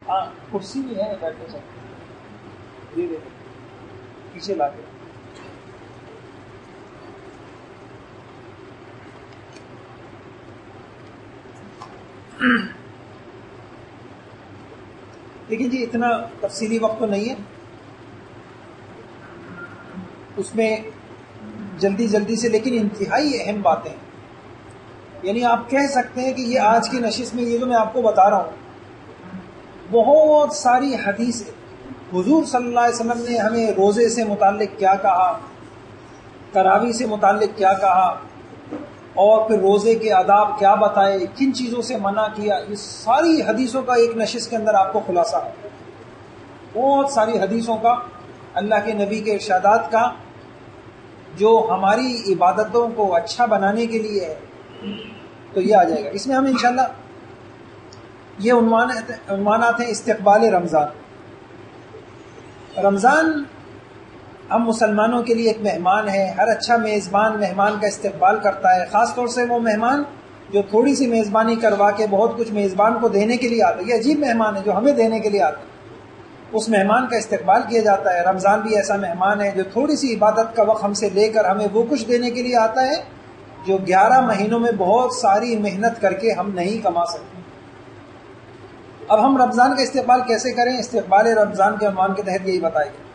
ہاں کرسی بھی ہے, بیٹھے سکتے دے دے پیچھے لا کے. دیکھیں جی اتنا تفصیلی وقت تو نہیں ہے, اس میں جلدی جلدی سے, لیکن انتہائی اہم باتیں. یعنی آپ کہہ سکتے ہیں کہ یہ آج کی نشست میں یہ جو میں آپ کو بتا رہا ہوں بہت ساری حدیثیں, حضور صلی اللہ علیہ وسلم نے ہمیں روزے سے متعلق کیا کہا, تراویح سے متعلق کیا کہا, اور پھر روزے کے آداب کیا بتائے, کن چیزوں سے منع کیا, یہ ساری حدیثوں کا ایک نشست کے اندر آپ کو خلاصہ ہے. بہت ساری حدیثوں کا, اللہ کے نبی کے ارشادات کا, جو ہماری عبادتوں کو اچھا بنانے کے لیے ہے, تو یہ آ جائے گا. اس میں ہم انشاءاللہ یہ عنوانات ہیں. استقبال رمضان. رمضان ہم مسلمانوں کے لیے ایک مہمان ہے. ہر اچھا میزبان مہمان کا استقبال کرتا ہے, خاص طور سے وہ مہمان جو تھوڑی سی میزبانی کروا کے بہت کچھ میزبان کو دینے کے لیے آتا ہے. یہ عجیب مہمان ہے جو ہمیں دینے کے لیے آتا ہے, اس مہمان کا استقبال کیا جاتا ہے. رمضان بھی ایسا مہمان ہے جو تھوڑی سی عبادت کا وقت ہم سے لے کر ہمیں وہ کچھ دینے کے لیے آتا ہے جو 11 مہینوں میں بہت ساری محنت کر کے ہم نہیں کما سکتے. اب ہم رمضان کا استقبال کیسے کریں؟ استقبال رمضان کے عنوان کے تحت یہی بتائے گا.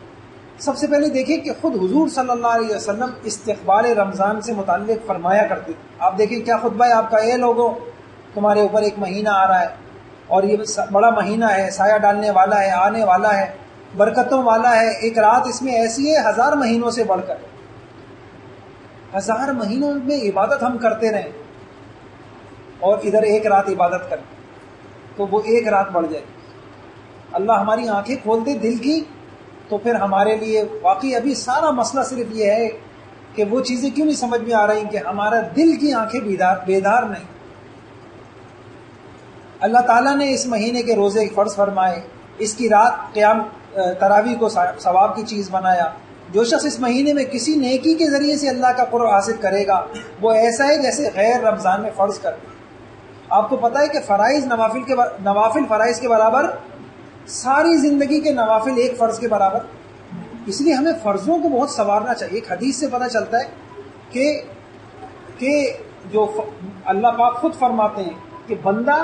سب سے پہلے دیکھیں کہ خود حضور صلی اللہ علیہ وسلم استقبال رمضان سے متعلق فرمایا کرتے تھے. آپ دیکھیں کیا خطبہ ہے آپ کا, اے لوگوں تمہارے اوپر ایک مہینہ آ رہا ہے اور یہ بڑا مہینہ ہے, سایہ ڈالنے والا ہے, آنے والا ہے, برکتوں والا ہے. ایک رات اس میں ایسی ہے 1000 مہینوں سے بڑھ کر. 1000 مہینوں میں عبادت ہم کرتے رہیں اور ادھر ایک رات عبادت کریں تو وہ ایک رات بڑھ جائے. اللہ ہماری آنکھیں کھول دے دل کی, تو پھر ہمارے لیے واقعی ابھی سارا مسئلہ صرف یہ ہے کہ وہ چیزیں کیوں نہیں سمجھ میں آ رہی کہ ہمارا دل کی آنکھیں بیدار نہیں. اللہ تعالیٰ نے اس مہینے کے روزے فرض فرمائے, اس کی رات قیام تراویح کو ثواب کی چیز بنایا. جو شخص اس مہینے میں کسی نیکی کے ذریعے سے اللہ کا قرب حاصل کرے گا وہ ایسا ہے جیسے غیر رمضان میں فرض کر دے. آپ کو پتا ہے کہ فرائض نوافل فرائض کے برابر, ساری زندگی کے نوافل ایک فرض کے برابر. اس لیے ہمیں فرضوں کو بہت سنوارنا چاہیے. ایک حدیث سے پتہ چلتا ہے کہ جو اللہ پاک خود فرماتے ہیں کہ بندہ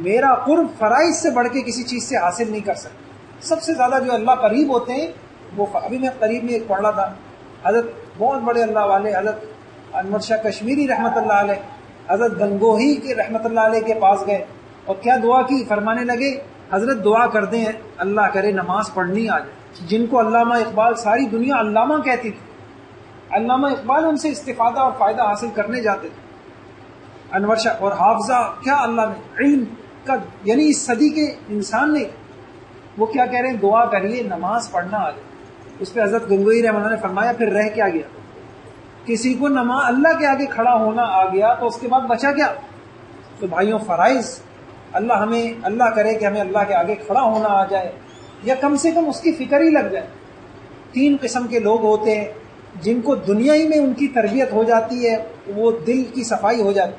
میرا قرب فرائض سے بڑھ کے کسی چیز سے حاصل نہیں کر سکتا. سب سے زیادہ جو اللہ قریب ہوتے ہیں وہ, ابھی میں قریب میں ایک پڑھ رہا تھا, حضرت بہت بڑے اللہ والے حضرت انور شاہ کشمیری رحمۃ اللہ علیہ, حضرت گنگوہی کے رحمۃ اللہ علیہ کے پاس گئے اور کیا دعا کی, فرمانے لگے حضرت دعا کر دیں اللہ کرے نماز پڑھنی آ جائے. جن کو علامہ اقبال, ساری دنیا علامہ کہتی تھی, علامہ اقبال ان سے استفادہ اور فائدہ حاصل کرنے جاتے تھے. انور شاہ اور حافظہ, کیا اللہ نے علم کا, یعنی اس صدی کے انسان نے, وہ کیا کہہ رہے ہیں, دعا کریے نماز پڑھنا آ جائے. اس پہ حضرت گنگوئی رحمۃ اللہ نے فرمایا پھر رہ کیا گیا؟ کسی کو اللہ کے آگے کھڑا ہونا آ گیا تو اس کے بعد بچا کیا؟ تو بھائیوں فرائض, اللہ کرے کہ ہمیں اللہ کے آگے کھڑا ہونا آ جائے, یا کم سے کم اس کی فکر ہی لگ جائے. 3 قسم کے لوگ ہوتے ہیں جن کو دنیا ہی میں ان کی تربیت ہو جاتی ہے, وہ دل کی صفائی ہو جاتی.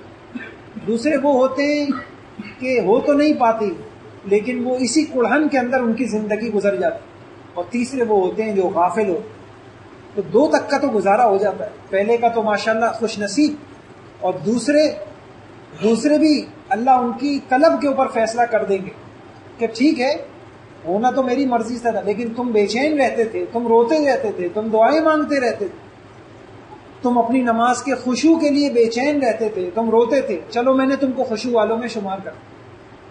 دوسرے وہ ہوتے ہیں کہ ہو تو نہیں پاتی لیکن وہ اسی کڑھن کے اندر ان کی زندگی گزر جاتی. اور تیسرے وہ ہوتے ہیں جو غافل ہوتے. تو 2 تک کا تو گزارا ہو جاتا ہے. پہلے کا تو ماشاءاللہ خوش نصیب, اور دوسرے بھی اللہ ان کی طلب کے اوپر فیصلہ کر دیں گے کہ ٹھیک ہے ہونا تو میری مرضی سے تھا, لیکن تم بے چین رہتے تھے, تم روتے رہتے تھے, تم دعائیں مانگتے رہتے تھے, تم اپنی نماز کے خشوع کے لیے بے چین رہتے تھے, تم روتے تھے, چلو میں نے تم کو خشوع والوں میں شمار کر.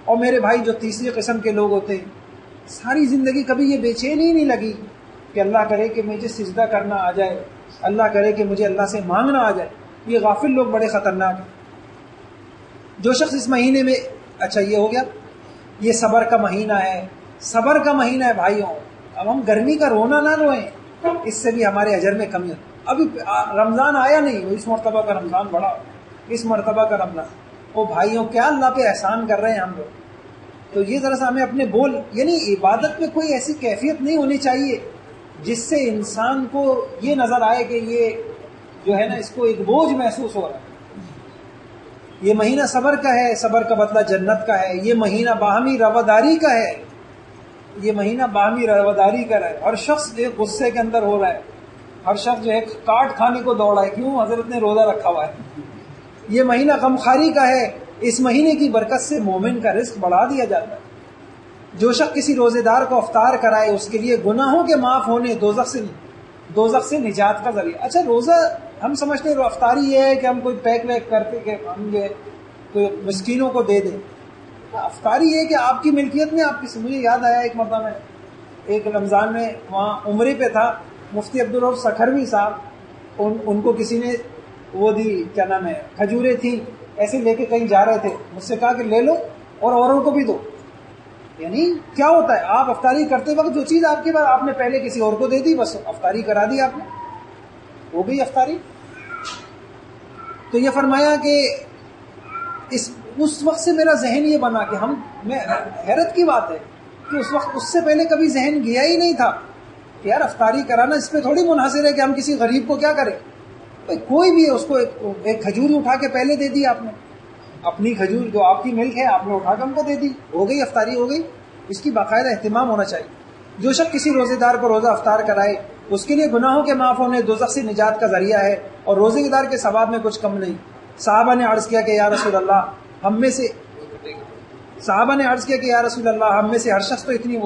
اور میرے بھائی جو تیسری قسم کے لوگ ہوتے ہیں, ساری زندگی کبھی یہ بے چین ہی نہیں لگی کہ اللہ کرے کہ مجھے سجدہ کرنا آ جائے, اللہ کرے کہ مجھے اللہ سے مانگنا آ جائے. یہ غافل لوگ بڑے خطرناک ہیں. جو شخص اس مہینے میں, اچھا یہ ہو گیا, یہ صبر کا مہینہ ہے, صبر کا مہینہ ہے بھائیوں. اب ہم گرمی کا رونا نہ روئیں, اس سے بھی ہمارے اجر میں کمی ہوتی. ابھی رمضان آیا نہیں, اس مرتبہ کا رمضان بڑا, اس مرتبہ کا رمضان, وہ بھائیوں کیا اللہ پہ احسان کر رہے ہیں ہم لوگ. تو یہ ذرا سا ہمیں اپنے بول, یعنی عبادت میں کوئی ایسی کیفیت نہیں ہونی چاہیے جس سے انسان کو یہ نظر آئے کہ یہ جو ہے نا اس کو ایک بوجھ محسوس ہو رہا ہے. یہ مہینہ صبر کا ہے، صبر کا بدلہ جنت کا ہے، یہ مہینہ باہمی رواداری کا ہے، یہ مہینہ باہمی رواداری کا ہے۔ ہر شخص ایک غصے کے اندر ہو رہا ہے، ہر شخص جو ہے کاٹ کھانے کو دوڑا ہے، کیوں؟ حضرت نے روزہ رکھا ہوا ہے۔ یہ مہینہ غمخواری کا ہے، اس مہینے کی برکت سے مومن کا رزق بڑھا دیا جاتا ہے۔ جو شخص کسی روزے دار کو افطار کرائے اس کے لیے گناہوں کے معاف ہونے، دوزخ سے نجات کا ذریعہ۔ اچھا، روزہ ہم سمجھتے ہیں افطاری یہ ہے کہ ہم کوئی پیک ویک کرتے کہ ہم یہ کوئی مسکینوں کو دے دیں۔ افطاری یہ ہے کہ آپ کی ملکیت میں آپ کی۔ مجھے یاد آیا ایک مرتبہ میں ایک رمضان میں وہاں عمرے پہ تھا، مفتی عبدالرؤف سکھروی صاحب، ان کو کسی نے وہ دی، کیا نام ہے، کھجوریں تھیں، ایسے لے کے کہیں جا رہے تھے، مجھ سے کہا کہ لے لو اور اوروں کو بھی دو۔ یعنی کیا ہوتا ہے، آپ افطاری کرتے وقت جو چیز آپ کے پاس آپ نے پہلے کسی اور کو دے دی، بس افطاری کرا دی آپ نے، ہو گئی افطاری۔ تو یہ فرمایا کہ اس وقت سے میرا ذہن یہ بنا کہ میں حیرت کی بات ہے کہ اس سے پہلے کبھی ذہن گیا ہی نہیں تھا کہ یار افطاری کرانا اس پہ تھوڑی منحصر ہے کہ ہم کسی غریب کو کیا کریں، کوئی بھی ہے اس کو ایک کھجور اٹھا کے پہلے دے دی آپ نے، اپنی کھجور جو آپ کی ملک ہے آپ نے اٹھا کے ہم کو دے دی، ہو گئی افطاری، ہو گئی۔ اس کی باقاعدہ اہتمام ہونا چاہیے۔ جو شخص کسی روزے دار کو روزہ افطار کرائے اس کے لیے گناہوں کے معاف ہونے، دوزخ سے نجات کا ذریعہ ہے، اور روزے دار کے ثواب میں کچھ کم نہیں۔ صحابہ نے عرض کیا کہ یا رسول اللہ ہم میں سے ہر شخص تو اتنی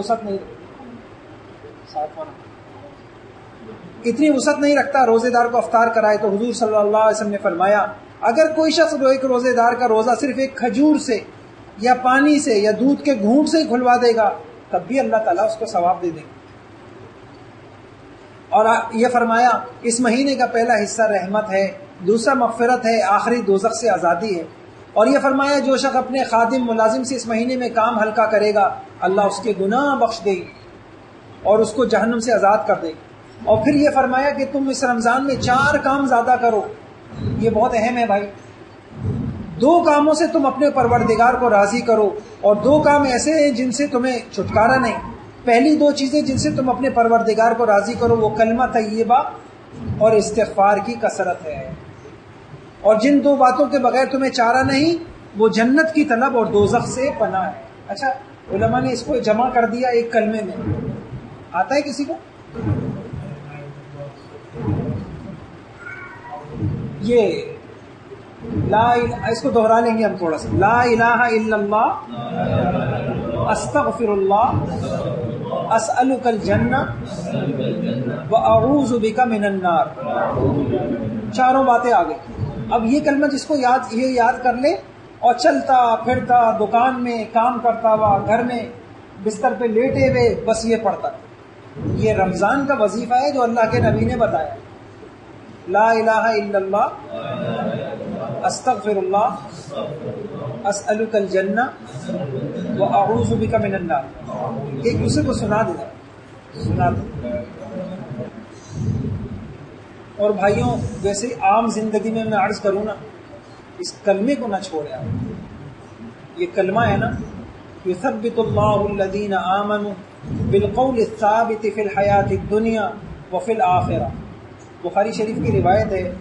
وسعت نہیں رکھتا روزے دار کو افطار کرائے، تو حضور صلی اللہ علیہ وسلم نے فرمایا اگر کوئی شخص ایک روزے دار کا روزہ صرف ایک کھجور سے یا پانی سے یا دودھ کے گھونٹ سے کھلوا دے گا تب بھی اللہ تعالیٰ اس کو ثواب دے دے گا۔ اور یہ فرمایا اس مہینے کا پہلا حصہ رحمت ہے، دوسرا مغفرت ہے، آخری دوزخ سے آزادی ہے۔ اور یہ فرمایا جو شخص اپنے خادم ملازم سے اس مہینے میں کام ہلکا کرے گا اللہ اس کے گناہ بخش دے اور اس کو جہنم سے آزاد کر دے۔ اور پھر یہ فرمایا کہ تم اس رمضان میں 4 کام زیادہ کرو، یہ بہت اہم ہے بھائی۔ 2 کاموں سے تم اپنے پروردگار کو راضی کرو، اور 2 کام ایسے ہیں جن سے تمہیں چھٹکارا نہیں۔ پہلی 2 چیزیں جن سے تم اپنے پروردگار کو راضی کرو وہ کلمہ طیبہ اور استغفار کی کثرت ہے، اور جن 2 باتوں کے بغیر تمہیں چارہ نہیں وہ جنت کی طلب اور دوزخ سے پناہ ہے۔ اچھا، علماء نے اس کو جمع کر دیا ایک کلمے میں، آتا ہے کسی کو؟ یہ اس کو دہرا لیں گے ہم تھوڑا سا، لا الہ الا اللہ، استغفر اللہ، اسألک الجنہ، واعوذ بک من النار۔ 4 باتیں آ گئی۔ اب یہ کلمہ جس کو یاد کر لے اور چلتا پھرتا، دکان میں کام کرتا ہوا، گھر میں بستر پہ لیٹے ہوئے بس یہ پڑھتا، یہ رمضان کا وظیفہ ہے جو اللہ کے نبی نے بتایا۔ لا الہ الا اللہ، استغفر اللہ، اسألک الجنہ، واعوذ بک من النار۔ ایک دوسرے کو سنا دے۔ اور بھائیوں ویسے عام زندگی میں عرض کروں نا، اس کلمے کو نہ چھوڑے آپ۔ یہ کلمہ ہے نا، یثبت اللہ الذین آمنوا بالقول الثابت فی الحیاۃ الدنیا وفی الآخرہ۔ بخاری شریف کی روایت ہے،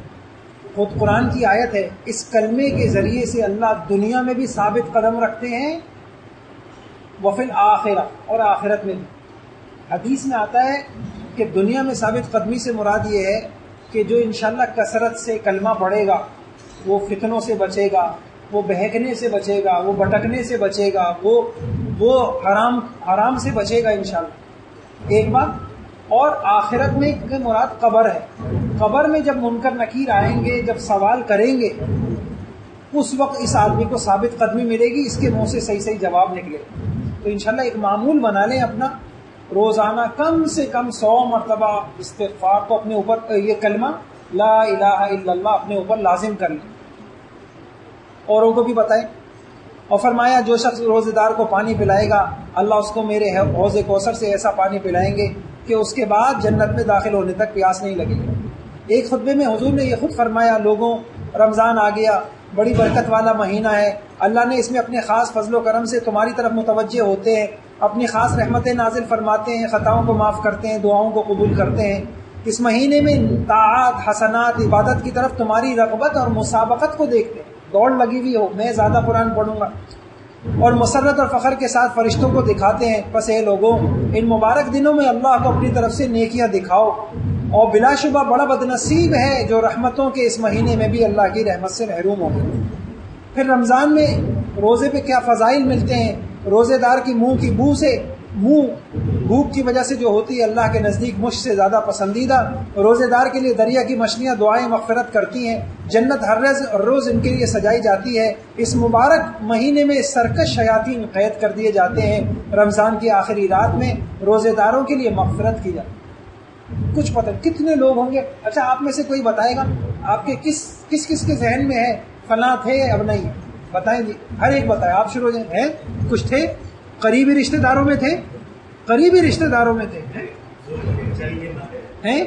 خود قرآن کی آیت ہے، اس کلمے کے ذریعے سے اللہ دنیا میں بھی ثابت قدم رکھتے ہیں، وفی الآخرہ، اور آخرت میں بھی۔ حدیث میں آتا ہے کہ دنیا میں ثابت قدمی سے مراد یہ ہے کہ جو انشاءاللہ کثرت سے کلمہ پڑھے گا وہ فتنوں سے بچے گا، وہ بہکنے سے بچے گا، وہ بھٹکنے سے بچے گا، وہ حرام سے بچے گا انشاءاللہ۔ ایک بات اور، آخرت میں مراد قبر ہے۔ قبر میں جب منکر نکیر آئیں گے، جب سوال کریں گے، اس وقت اس آدمی کو ثابت قدمی ملے گی، اس کے منہ سے صحیح صحیح جواب نکلے گا۔ تو انشاءاللہ ایک معمول بنا لیں اپنا، روزانہ کم سے کم 100 مرتبہ استغفار کو اپنے اوپر، یہ کلمہ لا الہ الا اللہ اپنے اوپر لازم کر لیں، اوروں کو بھی بتائیں۔ اور فرمایا جو شخص روزے دار کو پانی پلائے گا اللہ اس کو میرے حوض کوثر سے ایسا پانی پلائیں گے کہ اس کے بعد جنت میں داخل ہونے تک پیاس نہیں لگے گی۔ ایک خطبے میں حضور نے یہ خود فرمایا، لوگوں رمضان آ گیا، بڑی برکت والا مہینہ ہے، اللہ نے اس میں اپنے خاص فضل و کرم سے تمہاری طرف متوجہ ہوتے ہیں، اپنی خاص رحمتیں نازل فرماتے ہیں، خطاؤں کو معاف کرتے ہیں، دعاؤں کو قبول کرتے ہیں۔ اس مہینے میں طاعات، حسنات، عبادت کی طرف تمہاری رغبت اور مسابقت کو دیکھتے ہیں، دوڑ لگی ہوئی ہو میں زیادہ قرآن پڑھوں گا، اور مسرت اور فخر کے ساتھ فرشتوں کو دکھاتے ہیں پس اے لوگوں ان مبارک دنوں میں اللہ کو اپنی طرف سے نیکیاں دکھاؤ، اور بلا شبہ بڑا بدنصیب ہے جو رحمتوں کے اس مہینے میں بھی اللہ کی رحمت سے محروم ہو گئے۔ پھر رمضان میں روزے پہ کیا فضائل ملتے ہیں، روزے دار کی منہ کی بو سے، منہ بھوک کی وجہ سے جو ہوتی ہے اللہ کے نزدیک مجھ سے زیادہ پسندیدہ، روزے دار کے لیے دریا کی مچھلیاں دعائیں مغفرت کرتی ہیں، جنت ہر روز ان کے لیے سجائی جاتی ہے، اس مبارک مہینے میں سرکش شیاطین قید کر دیے جاتے ہیں، رمضان کی آخری رات میں روزے داروں کے لیے مغفرت کی جاتی ہے۔ کچھ پتہ کتنے لوگ ہوں گے، اچھا آپ میں سے کوئی بتائے گا آپ کے کس کے ذہن میں ہے فلاں تھے اب نہیں، بتائیں جی، ہر ایک بتائے، آپ شروع ہو جائیں، کچھ تھے قریبی رشتہ داروں میں تھے، قریبی رشتہ داروں میں تھے ہیں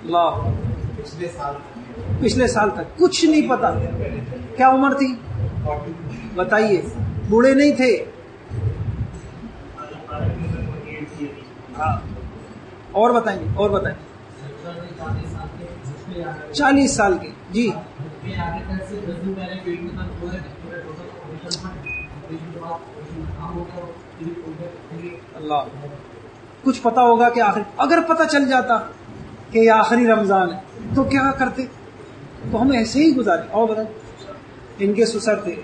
اللہ پچھلے سال تک کچھ نہیں پتا، کیا عمر تھی بتائیے، بوڑھے نہیں تھے، اور بتائیں گے، اور بتائیں 40 سال کے، جی اللہ کچھ پتا ہوگا کہ آخری، اگر پتا چل جاتا کہ یہ آخری رمضان ہے تو کیا کرتے، تو ہم ایسے ہی گزارے۔ اور بتائیں، ان کے سسر تھے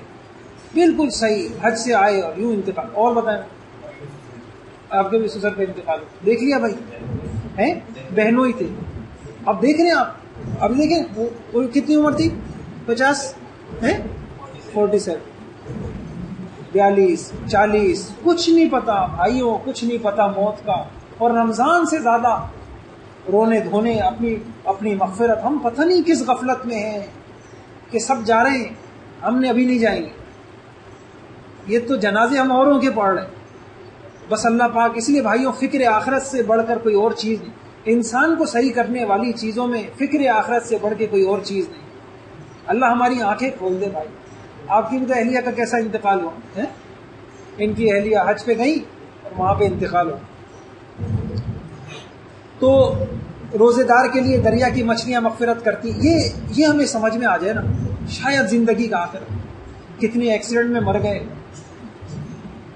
بالکل صحیح، حج سے آئے اور یوں انتقال، اور بتائیں آپ کے بھی سسر پہ انتقال ہو، دیکھ لیا بھائی ہیں، بہنوں ہی تھے، اب دیکھ رہے ہیں آپ، اب دیکھیں وہ کتنی عمر تھی، 50 ہیں، 47 42 40، کچھ نہیں پتا بھائیوں، کچھ نہیں پتا موت کا، اور رمضان سے زیادہ رونے دھونے اپنی مغفرت، ہم پتہ نہیں کس غفلت میں ہیں کہ سب جا رہے ہیں، ہم نے ابھی نہیں جائیں گے، یہ تو جنازے ہم اوروں کے پڑھ رہے ہیں، بس اللہ پاک، اس لیے بھائیوں فکر آخرت سے بڑھ کر کوئی اور چیز نہیں، انسان کو صحیح کرنے والی چیزوں میں فکر آخرت سے بڑھ کے کوئی اور چیز نہیں، اللہ ہماری آنکھیں کھول دے بھائی۔ آپ کی بھی تو اہلیہ کا کیسا انتقال ہوا ہے، ان کی اہلیہ حج پہ گئی اور وہاں پہ انتقال ہوا، تو روزے دار کے لیے دریا کی مچھلیاں مغفرت کرتی، یہ ہمیں سمجھ میں آ جائے نا، شاید زندگی کا آخر، کتنے ایکسیڈنٹ میں مر گئے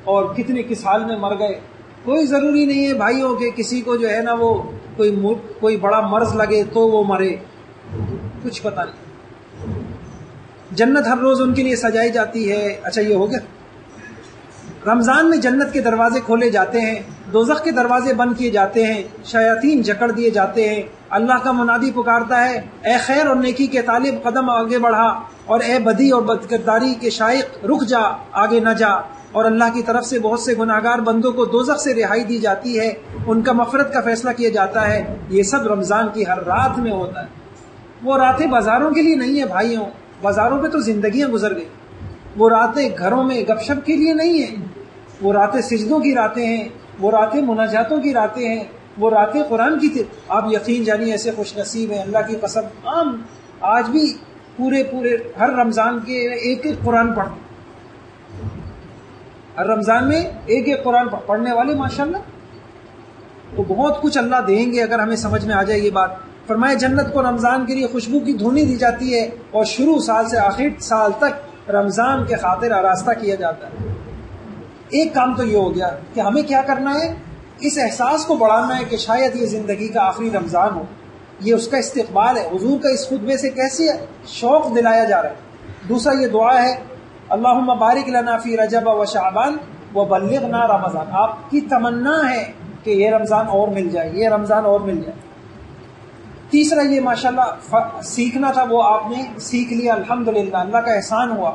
اور کتنے کس حال میں مر گئے، کوئی ضروری نہیں ہے بھائیوں کہ کسی کو جو ہے نا وہ کوئی بڑا مرض لگے تو وہ مرے، کچھ پتہ نہیں، جنت ہر روز ان کے لیے سجائی جاتی ہے۔ اچھا یہ ہو گیا، رمضان میں جنت کے دروازے کھولے جاتے ہیں، دوزخ کے دروازے بند کیے جاتے ہیں، شیاطین جکڑ دیے جاتے ہیں، اللہ کا منادی پکارتا ہے اے خیر اور نیکی کے طالب قدم آگے بڑھا، اور اے بدی اور بدکرداری کے شائق رک جا، آگے نہ جا، اور اللہ کی طرف سے بہت سے گناہگار بندوں کو دوزخ سے رہائی دی جاتی ہے، ان کا مغفرت کا فیصلہ کیا جاتا ہے، یہ سب رمضان کی ہر رات میں ہوتا ہے۔ وہ راتیں بازاروں کے لیے نہیں ہے بھائیوں، بازاروں پہ تو زندگیاں گزر گئی، وہ راتیں گھروں میں گپ شپ کے لیے نہیں ہیں، وہ راتیں سجدوں کی راتیں ہیں، وہ راتیں مناجاتوں کی راتیں ہیں، وہ راتیں قرآن کی تھی۔ آپ یقین جانیے ایسے خوش نصیب ہیں، اللہ کی قسم، آج بھی پورے ہر رمضان کے ایک قرآن پڑھتے، ہر رمضان میں ایک قرآن پڑھنے والے ماشاءاللہ، تو بہت کچھ اللہ دیں گے اگر ہمیں سمجھ میں آ جائے یہ بات۔ فرمایا جنت کو رمضان کے لیے خوشبو کی دھونی دی جاتی ہے، اور شروع سال سے آخر سال تک رمضان کے خاطر آراستہ کیا جاتا ہے۔ ایک کام تو یہ ہو گیا کہ ہمیں کیا کرنا ہے، اس احساس کو بڑھانا ہے کہ شاید یہ زندگی کا آخری رمضان ہو، یہ اس کا استقبال ہے، حضور کا اس خطبے سے کیسے شوق دلایا جا رہا ہے۔ دوسرا یہ دعا ہے اللہم بارک لنا فی رجب و شعبان و بلغنا رمضان، آپ کی تمنا ہے کہ یہ رمضان اور مل جائے، یہ رمضان اور مل جائے۔ تیسرا یہ ماشاءاللہ سیکھنا تھا وہ آپ نے سیکھ لیا، الحمدللہ، اللہ کا احسان ہوا۔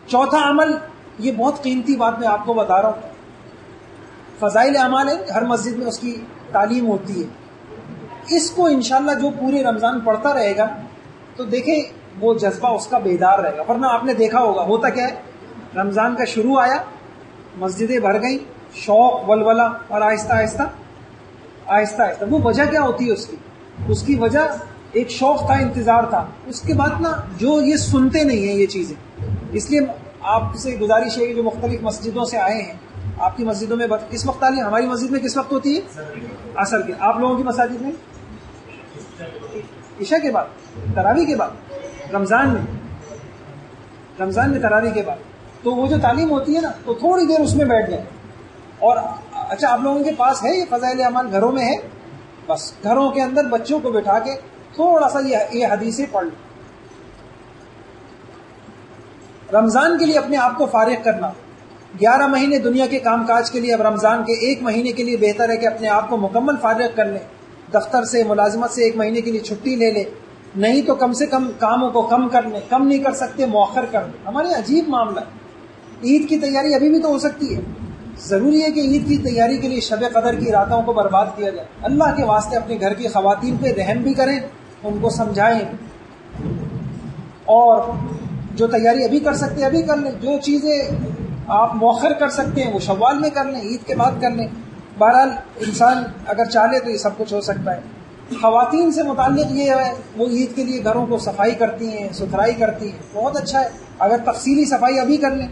چوتھا عمل، یہ بہت قیمتی بات میں آپ کو بتا رہا ہوں، فضائل اعمال ہے، ہر مسجد میں اس کی تعلیم ہوتی ہے، اس کو انشاءاللہ جو پورے رمضان پڑھتا رہے گا تو دیکھیں وہ جذبہ اس کا بیدار رہے گا، ورنہ آپ نے دیکھا ہوگا ہوتا کیا ہے، رمضان کا شروع آیا، مسجدیں بھر گئیں، شوق ولولہ، اور آہستہ آہستہ وہ وجہ کیا ہوتی ہے اس کی وجہ ایک شوق تھا، انتظار تھا، اس کے بعد نا جو یہ سنتے نہیں ہیں یہ چیزیں، اس لیے آپ سے گزارش ہے کہ جو مختلف مسجدوں سے آئے ہیں آپ کی مسجدوں میں کس وقت تعلیم؟ ہماری مسجد میں کس وقت ہوتی ہے؟ عصر کے. آپ لوگوں کی مساجد میں عشاء کے بعد، تراویح کے بعد، رمضان میں تراویح کے بعد. تو وہ جو تعلیم ہوتی ہے نا، تو تھوڑی دیر اس میں بیٹھ جائیں. اور اچھا، آپ لوگوں کے پاس ہے یہ فضائل اعمال گھروں میں ہے؟ بس گھروں کے اندر بچوں کو بٹھا کے تھوڑا سا یہ حدیثیں پڑھ لیں. رمضان کے لیے اپنے آپ کو فارغ کرنا. 11 مہینے دنیا کے کام کاج کے لیے، اب رمضان کے 1 مہینے کے لیے بہتر ہے کہ اپنے آپ کو مکمل فارغ کر لیں. دفتر سے، ملازمت سے 1 مہینے کے لیے چھٹی لے لیں. نہیں تو کم سے کم کاموں کو کم کر لیں. کم نہیں کر سکتے مؤخر کر لیں. ہمارے عجیب معاملہ ہے. عید کی تیاری ابھی بھی تو ہو سکتی ہے. ضروری ہے کہ عید کی تیاری کے لیے شب قدر کی راتوں کو برباد کیا جائے. اللہ کے واسطے اپنے گھر کی خواتین پہ رحم بھی کریں، ان کو سمجھائیں، اور جو تیاری ابھی کر سکتے ہیں ابھی کر لیں. جو چیزیں آپ مؤخر کر سکتے ہیں وہ شوال میں کر لیں، عید کے بعد کر لیں. بہرحال انسان اگر چاہے تو یہ سب کچھ ہو سکتا ہے. خواتین سے متعلق یہ ہے، وہ عید کے لیے گھروں کو صفائی کرتی ہیں، ستھرائی کرتی ہیں. بہت اچھا ہے اگر تفصیلی صفائی ابھی کر لیں،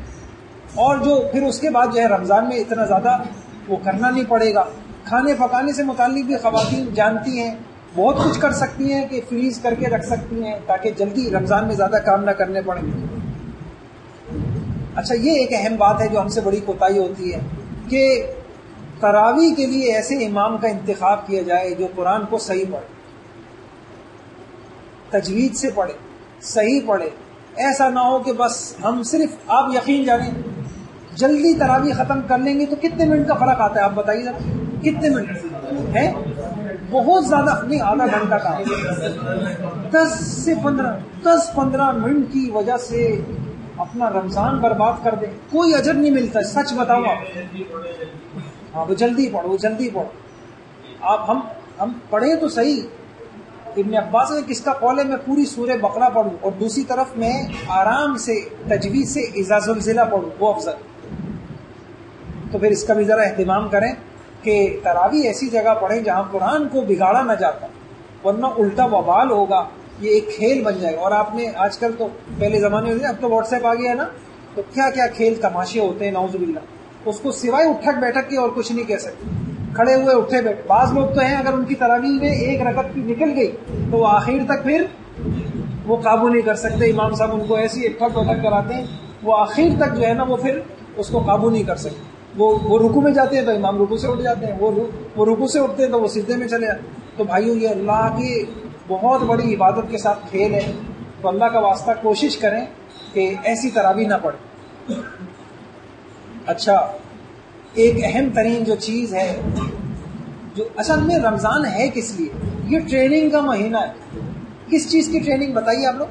اور جو پھر اس کے بعد جو ہے رمضان میں اتنا زیادہ وہ کرنا نہیں پڑے گا. کھانے پکانے سے متعلق بھی خواتین جانتی ہیں، بہت کچھ کر سکتی ہیں کہ فریز کر کے رکھ سکتی ہیں تاکہ جلدی رمضان میں زیادہ کام نہ کرنے پڑیں. اچھا، یہ ایک اہم بات ہے جو ہم سے بڑی کوتاہی ہوتی ہے کہ تراویح کے لیے ایسے امام کا انتخاب کیا جائے جو قرآن کو صحیح پڑھے، تجوید سے پڑھے، صحیح پڑھے. ایسا نہ ہو کہ بس ہم صرف، آپ یقین جانیں جلدی تراویح ختم کر لیں گے تو کتنے منٹ کا فرق آتا ہے؟ آپ بتائیے ذرا، کتنے منٹ ہے؟ بہت زیادہ نہیں، آدھا گھنٹہ کا. 10 سے 15 منٹ کی وجہ سے اپنا رمضان برباد کر دیں. کوئی اجر نہیں ملتا، سچ بتاؤں آپ. ہاں، وہ جلدی پڑھو. آپ ہم پڑھیں تو صحیح. ابن عباس نے کس کا قول ہے میں پوری سورہ بقرہ پڑھوں اور دوسری طرف میں آرام سے تجوید سے اذا زلزلہ پڑھوں، وہ افضل. تو پھر اس کا بھی ذرا اہتمام کریں کہ تراویح ایسی جگہ پڑھیں جہاں قرآن کو بگاڑا نہ جاتا، ورنہ الٹا وبال ہوگا. یہ ایک کھیل بن جائے گا. اور آپ نے آج کل تو، پہلے زمانے میں اب تو واٹس ایپ آ گیا ہے نا، تو کیا کیا کھیل تماشے ہوتے ہیں نعوذ باللہ. اس کو سوائے اٹھک بیٹھک کے اور کچھ نہیں کہہ سکتے. کھڑے ہوئے اٹھے بیٹھے. بعض لوگ تو ہیں اگر ان کی تراویح میں 1 رکعت کی نکل گئی تو وہ آخر تک پھر وہ قابو نہیں کر سکتے. امام صاحب ان کو ایسی اٹھک وٹھک کراتے ہیں، وہ آخر تک جو ہے نا وہ پھر اس کو قابو نہیں کر سکتے. وہ رکوع میں جاتے ہیں تو امام رکوع سے اٹھ جاتے ہیں، وہ رکوع سے اٹھتے ہیں تو وہ سجدے میں چلے جاتے. تو بھائیو، یہ اللہ کی بہت بڑی عبادت کے ساتھ کھیل ہے. تو اللہ کا واسطہ کوشش کریں کہ ایسی تراویح نہ پڑھیں. اچھا، ایک اہم ترین جو چیز ہے، جو اصل میں رمضان ہے کس لیے؟ یہ ٹریننگ کا مہینہ ہے. کس چیز کی ٹریننگ بتائیے آپ لوگ؟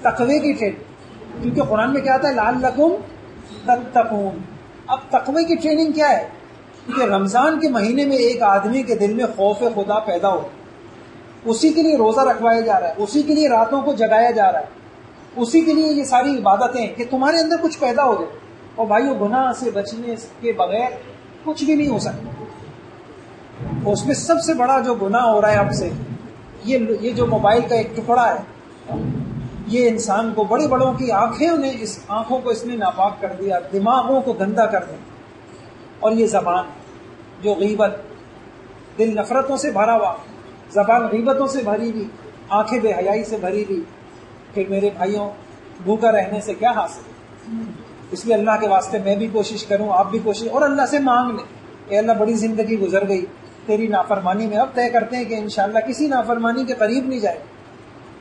تقوی کی ٹریننگ. کیونکہ قرآن میں کیا آتا ہے؟ لعلکم تتقون. اب تقوی کی ٹریننگ کیا ہے؟ کہ رمضان کے مہینے میں ایک آدمی کے دل میں خوف خدا پیدا ہو، اسی کے لیے روزہ رکھوایا جا رہا ہے، اسی کے لیے راتوں کو جگایا جا رہا ہے، اسی کے لیے یہ ساری عبادتیں کہ تمہارے اندر کچھ پیدا ہو جائے. اور بھائیو، گناہ سے بچنے کے بغیر کچھ بھی نہیں ہو سکتا. اور اس میں سب سے بڑا جو گناہ ہو رہا ہے اب سے، یہ جو موبائل کا ایک ٹکڑا ہے، یہ انسان کو، بڑی بڑوں کی آنکھوں کو اس نے ناپاک کر دیا، دماغوں کو گندا کر دیا. اور یہ زبان جو غیبت، دل نفرتوں سے بھرا ہوا، زبان غیبتوں سے بھری ہوئی، آنکھیں بے حیائی سے بھری ہوئی. پھر میرے بھائیوں، بھوکا رہنے سے کیا حاصل؟ اس لیے اللہ کے واسطے میں بھی کوشش کروں، آپ بھی کوشش، اور اللہ سے مانگ لیں کہ اللہ بڑی زندگی گزر گئی تیری نافرمانی میں، اب طے کرتے ہیں کہ انشاءاللہ کسی نافرمانی کے قریب نہیں جائے.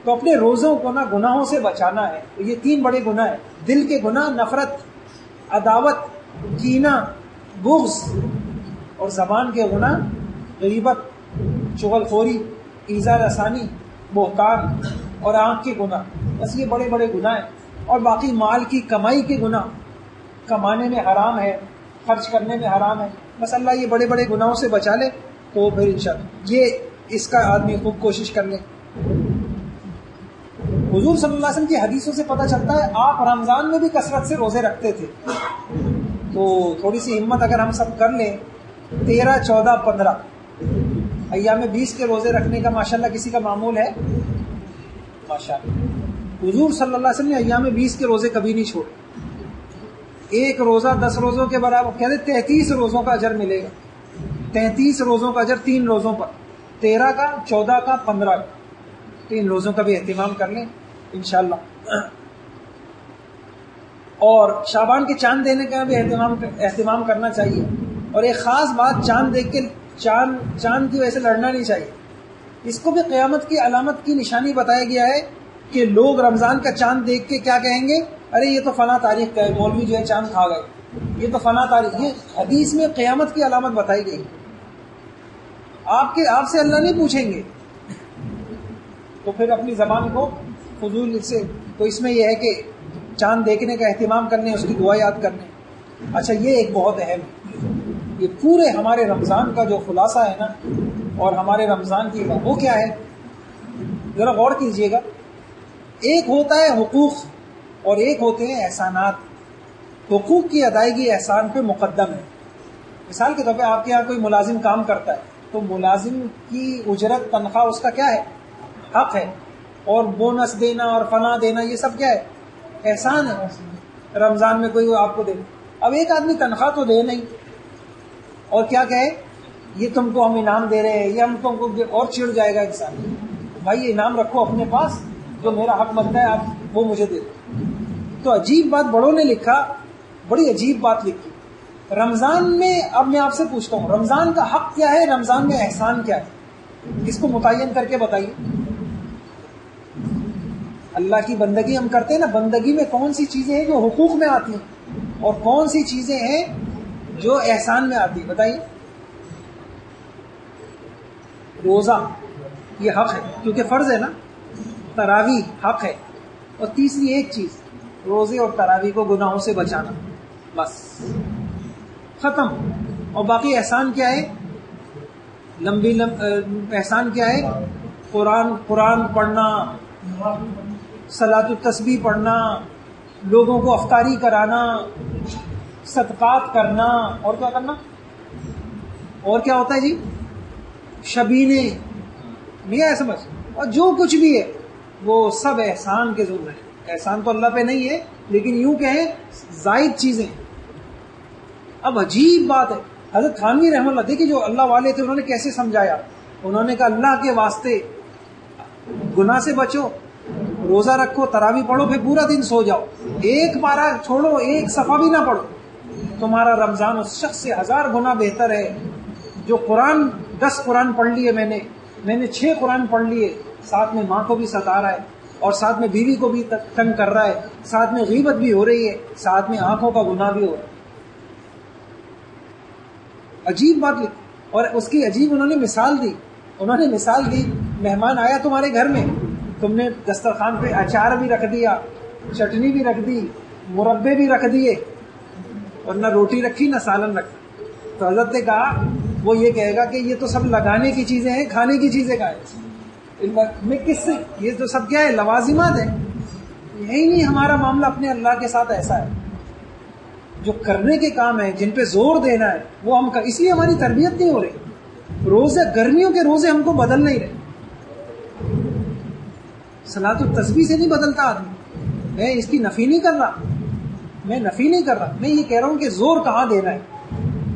تو اپنے روزوں کو نا گناہوں سے بچانا ہے. یہ 3 بڑے گناہ ہیں: دل کے گناہ، نفرت، عداوت، کینہ، بغض، اور زبان کے گناہ، غیبت، چغل خوری، ایذا رسانی، بہتان، اور آنکھ کے گناہ. بس یہ بڑے بڑے گناہ ہیں. اور باقی مال کی کمائی کے گناہ، کمانے میں حرام ہے، خرچ کرنے میں حرام ہے. بس اللہ یہ بڑے بڑے گناہوں سے بچا لے تو پھر انشاءاللہ یہ اس کا آدمی خوب کوشش کر لے. حضور صلی اللہ علیہ وسلم کی حدیثوں سے پتہ چلتا ہے آپ رمضان میں بھی کثرت سے روزے رکھتے تھے. تو تھوڑی سی ہمت اگر ہم سب کر لیں، 13، 14، 15 ایام 20 کے روزے رکھنے کا ماشاءاللہ کسی کا معمول ہے؟ ماشاءاللہ. حضور صلی اللہ علیہ وسلم نے ایام 20 کے روزے کبھی نہیں چھوڑے. ایک روزہ 10 روزوں کے برابر، کہتے 33 روزوں کا اجر ملے گا. 33 روزوں کا اجر 3 روزوں پر، 13 کا، 14 کا، 15 کا. 3 روزوں کا بھی اہتمام کر لیں انشاءاللہ. اور شعبان کے چاند دینے کا بھی اہتمام کرنا چاہیے. اور ایک خاص بات، چاند دیکھ کے چاند کی وجہ سے لڑنا نہیں چاہیے. اس کو بھی قیامت کی علامت کی نشانی بتایا گیا ہے کہ لوگ رمضان کا چاند دیکھ کے کیا کہیں گے، ارے یہ تو فلاں تاریخ کا ہے، مولوی جو ہے چاند کھا گئے، یہ تو فلاں تاریخ. یہ حدیث میں قیامت کی علامت بتائی گئی. آپ سے اللہ نہیں پوچھیں گے، تو پھر اپنی زبان کو فضول سے. تو اس میں یہ ہے کہ چاند دیکھنے کا اہتمام کرنے، اس کی دعا یاد کرنے. اچھا، یہ ایک بہت اہم ہے. یہ پورے ہمارے رمضان کا جو خلاصہ ہے نا، اور ہمارے رمضان کی وہ کیا ہے، ذرا غور کیجئے گا. ایک ہوتا ہے حقوق اور ایک ہوتے ہیں احسانات. حقوق کی ادائیگی احسان پہ مقدم ہے. مثال کے طور پہ آپ کے یہاں کوئی ملازم کام کرتا ہے، تو ملازم کی اجرت، تنخواہ، اس کا کیا ہے، حق ہے. اور بونس دینا اور فنا دینا، یہ سب کیا ہے، احسان ہے. رمضان میں کوئی آپ کو دے. اب ایک آدمی تنخواہ تو دے نہیں، اور کیا کہے، یہ تم کو ہم انعام دے رہے ہیں، یہ ہم تم کو، اور چڑ جائے گا انسان. بھائی یہ انعام رکھو اپنے پاس، جو میرا حق بنتا ہے آپ وہ مجھے دے دو. تو عجیب بات بڑوں نے لکھا، بڑی عجیب بات لکھی. رمضان میں، اب میں آپ سے پوچھتا ہوں، رمضان کا حق کیا ہے، رمضان میں احسان کیا ہے، اس کو متعین کر کے بتائیے. اللہ کی بندگی ہم کرتے ہیں نا، بندگی میں کون سی چیزیں ہیں جو حقوق میں آتی ہیں، اور کون سی چیزیں ہیں جو احسان میں آتی ہیں، بتائیے. روزہ یہ حق ہے کیونکہ فرض ہے نا. تراویح حق ہے. اور تیسری ایک چیز، روزے اور تراویح کو گناہوں سے بچانا، بس ختم. اور باقی احسان کیا ہے، احسان کیا ہے، قرآن پڑھنا، صلاۃ التسبیح پڑھنا، لوگوں کو افطاری کرانا، صدقات کرنا، اور کیا کرنا، اور کیا ہوتا ہے جی، شبینے، نہیں آیا سمجھ. اور جو کچھ بھی ہے وہ سب احسان کے ذمہ ہے. احسان تو اللہ پہ نہیں ہے، لیکن یوں کہیں زائد چیزیں. اب عجیب بات ہے، حضرت تھانوی رحمہ اللہ، دیکھیے جو اللہ والے تھے انہوں نے کیسے سمجھایا. انہوں نے کہا اللہ کے واسطے گناہ سے بچو، روزہ رکھو، تراویح پڑھو، پھر پورا دن سو جاؤ، ایک پارہ چھوڑو، ایک صفحہ بھی نہ پڑھو. تمہارا رمضان اس شخص سے 1000 گنا بہتر ہے جو 10 قرآن پڑھ لیے، میں نے 6 قرآن پڑھ لیے، ساتھ میں ماں کو بھی ستا رہا ہے، اور ساتھ میں بیوی کو بھی تنگ کر رہا ہے، ساتھ میں غیبت بھی ہو رہی ہے، ساتھ میں آنکھوں کا گناہ بھی ہو رہا ہے. عجیب بات لکھی. اور اس کی عجیب انہوں نے مثال دی. مہمان آیا تمہارے گھر میں، تم نے دسترخوان پہ اچار بھی رکھ دیا، چٹنی بھی رکھ دی، مربے بھی رکھ دیے، اور نہ روٹی رکھی نہ سالن رکھا. تو حضرت نے کہا، وہ یہ کہے گا کہ یہ تو سب لگانے کی چیزیں ہیں، کھانے کی چیزیں کا ہے، میں کس سے، یہ تو سب کیا ہے، لوازمات ہیں. یہی نہیں ہمارا معاملہ اپنے اللہ کے ساتھ ایسا ہے، جو کرنے کے کام ہیں، جن پہ زور دینا ہے وہ ہم اس لیے ہماری تربیت نہیں ہو رہی. روزے، گرمیوں کے روزے ہم کو بدل نہیں رہے. صلاۃ التسبیح سے نہیں بدلتا آدمی. میں اس کی نفی نہیں کر رہا، میں یہ کہہ رہا ہوں کہ زور کہاں دینا ہے،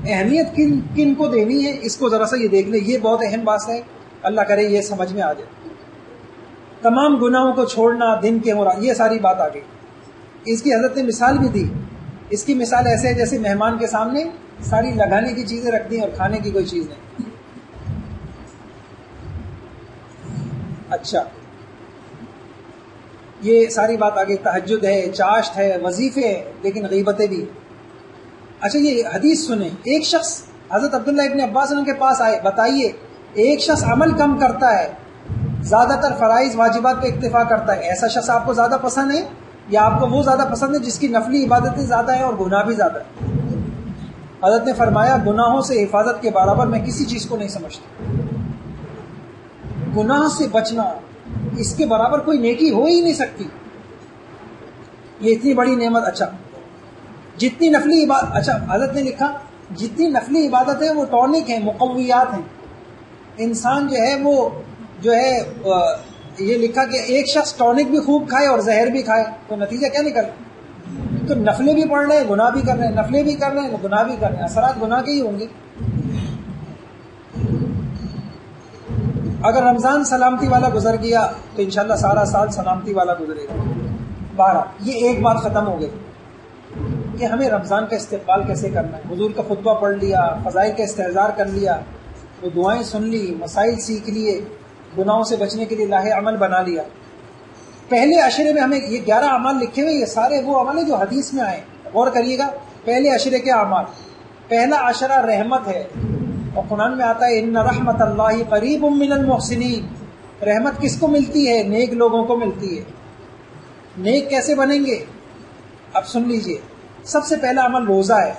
اہمیت کن کو دینی ہے، اس کو ذرا سا یہ دیکھ لیں. یہ بہت اہم بات ہے، اللہ کرے یہ سمجھ میں آ جائے. تمام گناہوں کو چھوڑنا، دن کے مراد، یہ ساری بات آ گئی. اس کی حضرت نے مثال بھی دی. اس کی مثال ایسے ہے جیسے مہمان کے سامنے ساری لگانے کی چیزیں رکھ دیں اور کھانے کی کوئی چیز نہیں. اچھا، یہ ساری بات آگے. تہجد ہے، چاشت ہے، وظیفے ہے، لیکن غیبتیں بھی. اچھا، یہ حدیث سنیں. ایک شخص حضرت عبداللہ ابن عباس ان کے پاس آئے، بتائیے ایک شخص عمل کم کرتا ہے، زیادہ تر فرائض واجبات پہ اکتفا کرتا ہے، ایسا شخص آپ کو زیادہ پسند ہے یا آپ کو وہ زیادہ پسند ہے جس کی نفلی عبادتیں زیادہ ہیں اور گناہ بھی زیادہ ہے؟ حضرت نے فرمایا، گناہوں سے حفاظت کے برابر میں کسی چیز کو نہیں سمجھتا. گناہ سے بچنا، اس کے برابر کوئی نیکی ہو ہی نہیں سکتی. یہ اتنی بڑی نعمت. اچھا، جتنی نفلی عبادت، اچھا حضرت نے لکھا جتنی نفلی عبادت ہے وہ ٹونک ہیں، مقویات ہیں. انسان جو ہے وہ جو ہے یہ لکھا کہ ایک شخص ٹونک بھی خوب کھائے اور زہر بھی کھائے تو نتیجہ کیا نکل؟ تو نفلیں بھی پڑھ رہے ہیں گناہ بھی کر رہے ہیں، نفلیں بھی کر رہے ہیں گناہ بھی کر رہے ہیں، اثرات گناہ کے ہی ہوں گے۔ اگر رمضان سلامتی والا گزر گیا تو انشاءاللہ سارا سال سلامتی والا گزرے گا۔ 12 یہ ایک بات ختم ہو گئی کہ ہمیں رمضان کا استقبال کیسے کرنا ہے۔ حضور کا خطبہ پڑھ لیا، فضائل کا استحضار کر لیا، وہ دعائیں سن لی، مسائل سیکھ لیے، گناہوں سے بچنے کے لیے لاہ عمل بنا لیا۔ پہلے عشرے میں ہمیں یہ 11 اعمال لکھے ہوئے، یہ سارے وہ عمل ہیں جو حدیث میں آئے۔ غور کریے گا، پہلے عشرے کے اعمال، پہلا عشرہ رحمت ہے، اور قرآن میں آتا ہے ان رحمت اللہ قریب من المحسنین۔ رحمت کس کو ملتی ہے؟ نیک لوگوں کو ملتی ہے۔ نیک کیسے بنیں گے؟ اب سن لیجئے، سب سے پہلا عمل روزہ ہے۔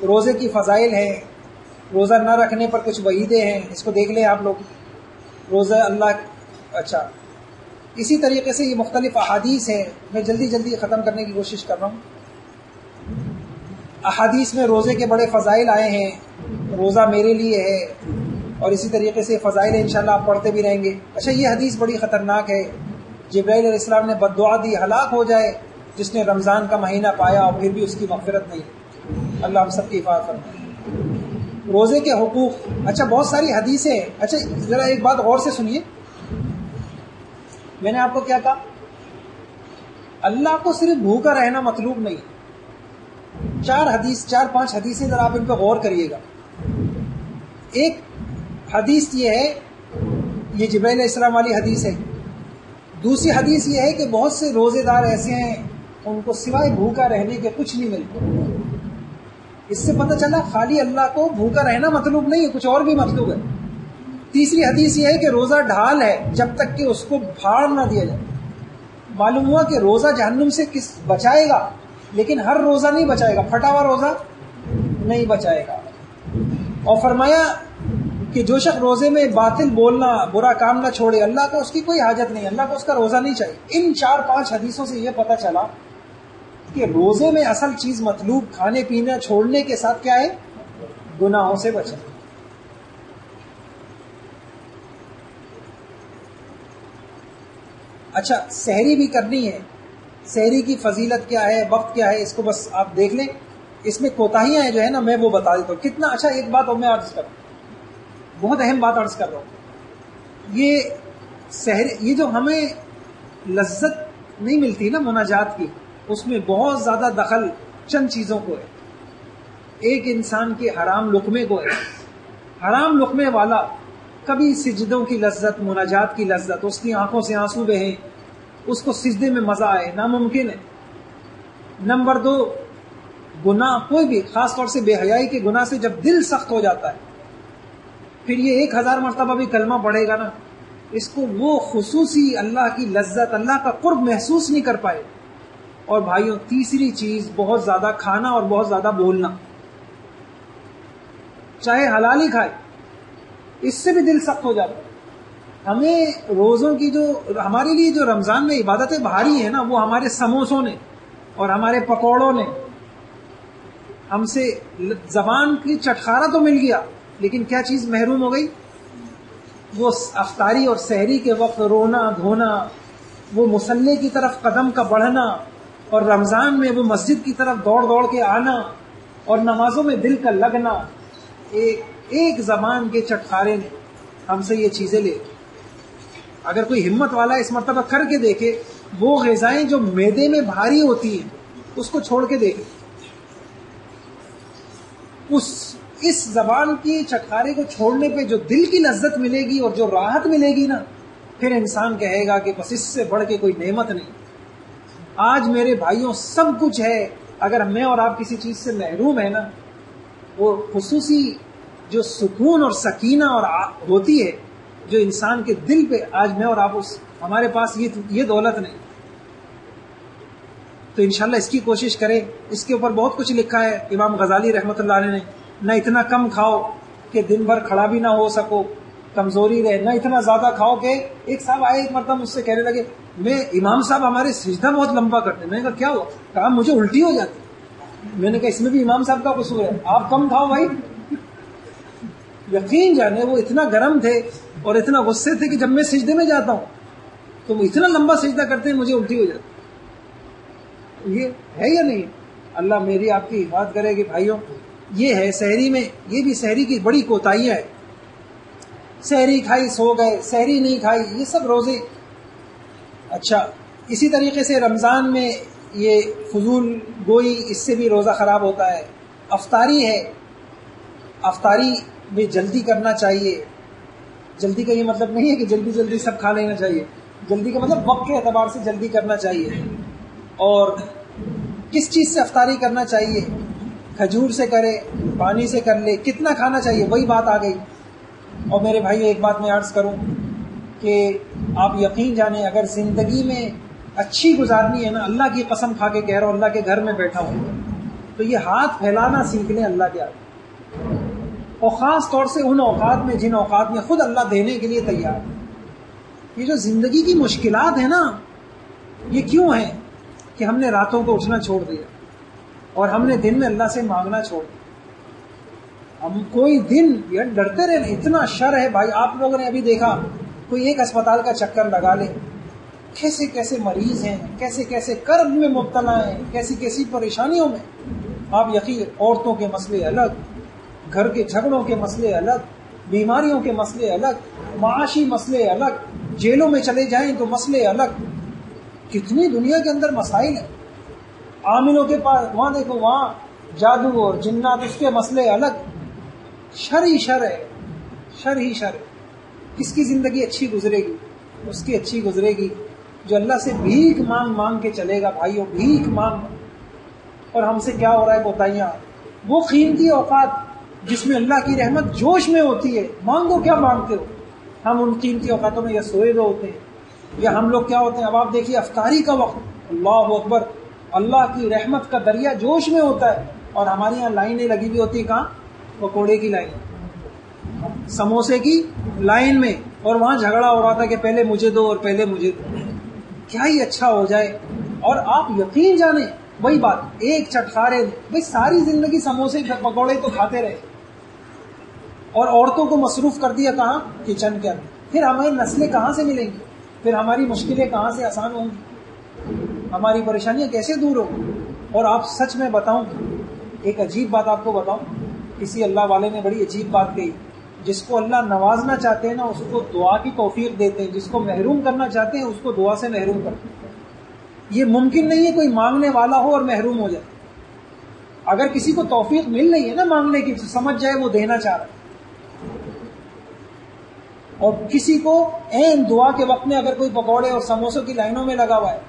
روزے کی فضائل ہیں، روزہ نہ رکھنے پر کچھ وعیدیں ہیں، اس کو دیکھ لیں آپ لوگ۔ روزہ اللہ، اچھا اسی طریقے سے یہ مختلف احادیث ہیں، میں جلدی جلدی ختم کرنے کی کوشش کر رہا ہوں۔ احادیث میں روزے کے بڑے فضائل آئے ہیں، روزہ میرے لیے ہے، اور اسی طریقے سے فضائل انشاءاللہ آپ پڑھتے بھی رہیں گے۔ اچھا یہ حدیث بڑی خطرناک ہے، جبرائیل علیہ السلام نے بد دعا دی، ہلاک ہو جائے جس نے رمضان کا مہینہ پایا اور پھر بھی اس کی مغفرت نہیں۔ اللہ ہم سب کی حفاظت فرمائے۔ روزے کے حقوق، اچھا بہت ساری حدیثیں ہیں۔ اچھا ذرا ایک بات غور سے سنیے، میں نے آپ کو کیا کہا؟ اللہ کو صرف بھوکا رہنا مطلوب نہیں۔ 4-5 حدیثیں ذرا آپ ان پہ غور کریے گا۔ ایک حدیث یہ ہے، یہ جبرائیل علیہ السلام والی حدیث ہے۔ دوسری حدیث یہ ہے کہ بہت سے روزے دار ایسے ہیں ان کو سوائے بھوکا رہنے کے کچھ نہیں ملتا۔ اس سے پتہ چلا خالی اللہ کو بھوکا رہنا مطلوب نہیں ہے، کچھ اور بھی مطلوب ہے۔ تیسری حدیث یہ ہے کہ روزہ ڈھال ہے جب تک کہ اس کو پھاڑ نہ دیا جائے۔ معلوم ہوا کہ روزہ جہنم سے کس بچائے گا، لیکن ہر روزہ نہیں بچائے گا، پھٹا ہوا روزہ نہیں بچائے گا۔ اور فرمایا کہ جو شخص روزے میں باطل بولنا، برا کام نہ چھوڑے، اللہ کو اس کی کوئی حاجت نہیں، اللہ کو اس کا روزہ نہیں چاہیے۔ ان 4-5 حدیثوں سے یہ پتہ چلا کہ روزے میں اصل چیز مطلوب کھانے پینا چھوڑنے کے ساتھ کیا ہے؟ گناہوں سے بچنا۔ اچھا سحری بھی کرنی ہے، سحری کی فضیلت کیا ہے، وقت کیا ہے، اس کو بس آپ دیکھ لیں۔ اس میں کوتاہیاں ہیں جو ہے نا، میں وہ بتا دیتا ہوں کتنا اچھا۔ ایک بات اور میں عرض کروں، بہت اہم بات عرض کر رہا ہوں، یہ سحری، یہ جو ہمیں لذت نہیں ملتی نا مناجات کی، اس میں بہت زیادہ دخل چند چیزوں کو ہے۔ ایک انسان کے حرام لقمے کو ہے۔ حرام لقمے والا کبھی سجدوں کی لذت، مناجات کی لذت، اس کی آنکھوں سے آنسو بہیں، اس کو سجدے میں مزہ آئے، ناممکن ہے۔ نمبر 2، گناہ کوئی بھی، خاص طور سے بے حیائی کے گناہ سے جب دل سخت ہو جاتا ہے، پھر یہ 1000 مرتبہ بھی کلمہ پڑھے گا نا، اس کو وہ خصوصی اللہ کی لذت، اللہ کا قرب محسوس نہیں کر پائے۔ اور بھائیوں تیسری چیز، بہت زیادہ کھانا اور بہت زیادہ بولنا، چاہے حلال ہی کھائے، اس سے بھی دل سخت ہو جاتا ہے۔ ہمیں روزوں کی جو ہمارے لیے جو رمضان میں عبادتیں بھاری ہیں نا، وہ ہمارے سموسوں نے اور ہمارے پکوڑوں نے ہم سے، زبان کی چٹخارا تو مل گیا لیکن کیا چیز محروم ہو گئی؟ وہ افطاری اور سحری کے وقت رونا دھونا، وہ مصلی کی طرف قدم کا بڑھنا، اور رمضان میں وہ مسجد کی طرف دوڑ دوڑ کے آنا، اور نمازوں میں دل کا لگنا۔ ایک زبان کے چٹخارے نے ہم سے یہ چیزیں لے۔ اگر کوئی ہمت والا اس مرتبہ کر کے دیکھے، وہ غذائیں جو معدے میں بھاری ہوتی ہیں اس کو چھوڑ کے دیکھے، اس زبان کی چٹخارے کو چھوڑنے پہ جو دل کی لذت ملے گی اور جو راحت ملے گی نا، پھر انسان کہے گا کہ بس اس سے بڑھ کے کوئی نعمت نہیں۔ آج میرے بھائیوں سب کچھ ہے، اگر میں اور آپ کسی چیز سے محروم ہیں نا، وہ خصوصی جو سکون اور سکینہ اور ہوتی ہے جو انسان کے دل پہ، آج میں اور آپ ہمارے پاس یہ دولت نہیں۔ تو انشاءاللہ اس کی کوشش کریں۔ اس کے اوپر بہت کچھ لکھا ہے امام غزالی رحمۃ اللہ علیہ نے، نہ اتنا کم کھاؤ کہ دن بھر کھڑا بھی نہ ہو سکو، کمزوری رہے، نہ اتنا زیادہ کھاؤ کہ ایک صاحب آئے ایک مرتبہ مجھ سے کہنے لگے، میں امام صاحب ہمارے سجدہ بہت لمبا کرتے ہیں۔ میں نے کہا کیا ہوا؟ کہا مجھے الٹی ہو جاتی۔ میں نے کہا اس میں بھی امام صاحب کا قصور ہے، آپ کم کھاؤ بھائی۔ یقین جانے وہ اتنا گرم تھے اور اتنا غصے تھے کہ جب میں سجدے میں جاتا ہوں تو وہ اتنا لمبا سجدہ کرتے ہیں مجھے الٹی ہو جاتی۔ یہ ہے یا نہیں؟ اللہ میری آپ کی حفاظت کرے کہ بھائیوں یہ ہے سحری میں، یہ بھی سحری کی بڑی کوتاہیاں ہے. سحری کھائی سو گئے، سحری نہیں کھائی، یہ سب روزے. اچھا اسی طریقے سے رمضان میں یہ فضول گوئی، اس سے بھی روزہ خراب ہوتا ہے. افطاری ہے، افطاری میں جلدی کرنا چاہیے. جلدی کا یہ مطلب نہیں ہے کہ جلدی جلدی سب کھا لینا چاہیے، جلدی کا مطلب وقت کے اعتبار سے جلدی کرنا چاہیے. اور کس چیز سے افطاری کرنا چاہیے؟ کھجور سے کرے، پانی سے کر لے، کتنا کھانا چاہیے وہی بات آ گئی. اور میرے بھائی ایک بات میں عرض کروں کہ آپ یقین جانیں اگر زندگی میں اچھی گزارنی ہے نا، اللہ کی قسم کھا کے کہہ رہا ہوں، اللہ کے گھر میں بیٹھا ہوں، تو یہ ہاتھ پھیلانا سیکھ لیں اللہ کے آگے. اور خاص طور سے ان اوقات میں جن اوقات میں خود اللہ دینے کے لیے تیار ہے. یہ جو زندگی کی مشکلات ہیں نا، یہ کیوں ہیں کہ ہم نے راتوں کو اٹھنا چھوڑ دیا اور ہم نے دن میں اللہ سے مانگنا چھوڑ دیا. ہم کوئی دن یہ ڈرتے رہے، اتنا شر ہے بھائی. آپ لوگوں نے ابھی دیکھا کوئی ایک اسپتال کا چکر لگا لے، کیسے کیسے مریض ہیں، کیسے کیسے کرب میں مبتلا ہیں، کیسی کیسی پریشانیوں میں. آپ یقین، عورتوں کے مسئلے الگ، گھر کے جھگڑوں کے مسئلے الگ، بیماریوں کے مسئلے الگ، معاشی مسئلے الگ، جیلوں میں چلے جائیں تو مسئلے الگ. کتنی دنیا کے اندر مسائل ہیں. عاملوں کے پاس وہاں دیکھو، وہاں جادو اور جنات، اس کے مسئلے الگ. شر ہی شر ہے، شر ہی شر ہے. کس کی زندگی اچھی گزرے گی؟ اس کی اچھی گزرے گی جو اللہ سے بھیک مانگ مانگ کے چلے گا. بھائیوں بھیک مانگ. اور ہم سے کیا ہو رہا ہے کوتاہیاں. وہ قیمتی اوقات جس میں اللہ کی رحمت جوش میں ہوتی ہے، مانگو کیا مانگتے ہو. ہم ان قیمتی اوقاتوں میں یا سوئے ہوئے ہوتے ہیں یا ہم لوگ کیا ہوتے ہیں. اب آپ دیکھیے افطاری کا وقت، اللہ اکبر، اللہ کی رحمت کا دریا جوش میں ہوتا ہے، اور ہمارے یہاں لائنیں لگی ہوئی ہوتی ہیں. کہاں؟ پکوڑے کی لائن، سموسے کی لائن میں. اور وہاں جھگڑا ہو رہا تھا کہ پہلے مجھے دو اور پہلے مجھے دو. کیا ہی اچھا ہو جائے. اور آپ یقین جانیں وہی بات، ایک چٹخارے بھائی ساری زندگی سموسے پکوڑے تو کھاتے رہے اور عورتوں کو مصروف کر دیا کہاں؟ کچن کے اندر. پھر ہماری نسلیں کہاں سے ملیں گی؟ پھر ہماری مشکلیں کہاں سے آسان ہوں گی؟ ہماری پریشانیاں کیسے دور ہوں گی؟ اور آپ سچ میں بتاؤں، ایک عجیب بات آپ کو بتاؤں، کسی اللہ والے نے بڑی عجیب بات کہی. جس کو اللہ نوازنا چاہتے ہیں نا، اس کو دعا کی توفیق دیتے ہیں. جس کو محروم کرنا چاہتے ہیں، اس کو دعا سے محروم کرتے ہیں. یہ ممکن نہیں ہے کوئی مانگنے والا ہو اور محروم ہو جائے. اگر کسی کو توفیق مل رہی ہے نا مانگنے کی، تو سمجھ جائے وہ دینا چاہ رہا ہے. اور کسی کو عین دعا کے وقت میں اگر کوئی پکوڑے اور سموسوں کی لائنوں میں لگا ہوا ہے،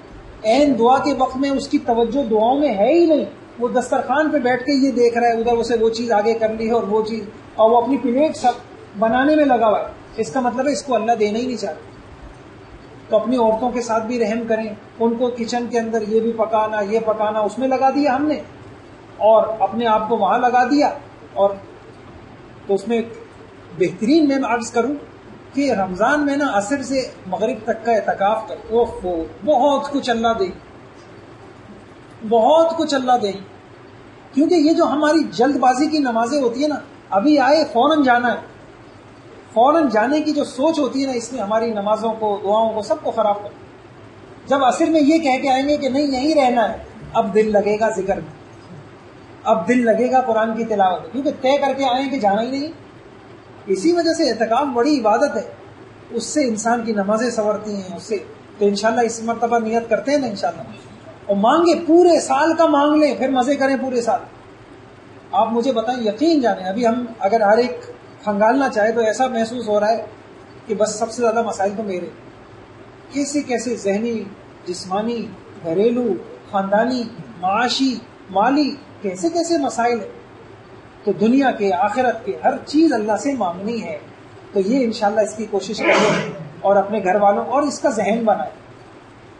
عین دعا کے وقت میں اس کی توجہ دعاؤں میں ہے ہی نہیں، وہ دسترخوان پہ بیٹھ کے یہ دیکھ رہا ہے، ادھر اسے وہ چیز آگے کر لی ہے اور وہ چیز، اور وہ اپنی پلیٹ سب بنانے میں لگا ہوا ہے. اس کا مطلب ہے اس کو اللہ دینا ہی نہیں چاہتا. تو اپنی عورتوں کے ساتھ بھی رحم کریں. ان کو کچن کے اندر یہ بھی پکانا یہ پکانا اس میں لگا دیا ہم نے، اور اپنے آپ کو وہاں لگا دیا. اور تو اس میں بہترین میں عرض کروں کہ رمضان میں نا عصر سے مغرب تک کا اعتکاف کر، بہت کچھ اللہ دے، بہت کچھ اللہ دے. کیونکہ یہ جو ہماری جلد بازی کی نمازیں ہوتی ہیں نا، ابھی آئے فوراً جانا ہے، فوراً جانے کی جو سوچ ہوتی ہے نا، اس میں ہماری نمازوں کو، دعاؤں کو، سب کو خراب کر. جب عصر میں یہ کہہ کے آئیں گے کہ نہیں یہیں رہنا ہے، اب دل لگے گا ذکر میں، اب دل لگے گا قرآن کی تلاوت میں، کیونکہ طے کر کے آئیں کہ جانا ہی نہیں. اسی وجہ سے اعتکاف بڑی عبادت ہے، اس سے انسان کی نمازیں سنورتی ہیں اس سے. تو انشاءاللہ اس مرتبہ نیت کرتے ہیں نا انشاءاللہ، اور مانگے پورے سال کا مانگ لیں، پھر مزے کریں پورے سال. آپ مجھے بتائیں، یقین جانیں ابھی ہم اگر ہر ایک کھنگالنا چاہے تو ایسا محسوس ہو رہا ہے کہ بس سب سے زیادہ مسائل تو میرے. کیسے کیسے ذہنی، جسمانی، گھریلو، خاندانی، معاشی، مالی، کیسے کیسے مسائل ہیں. تو دنیا کے، آخرت کے، ہر چیز اللہ سے مانگنی ہے. تو یہ انشاءاللہ اس کی کوشش کریں اور اپنے گھر والوں، اور اس کا ذہن بنائیں.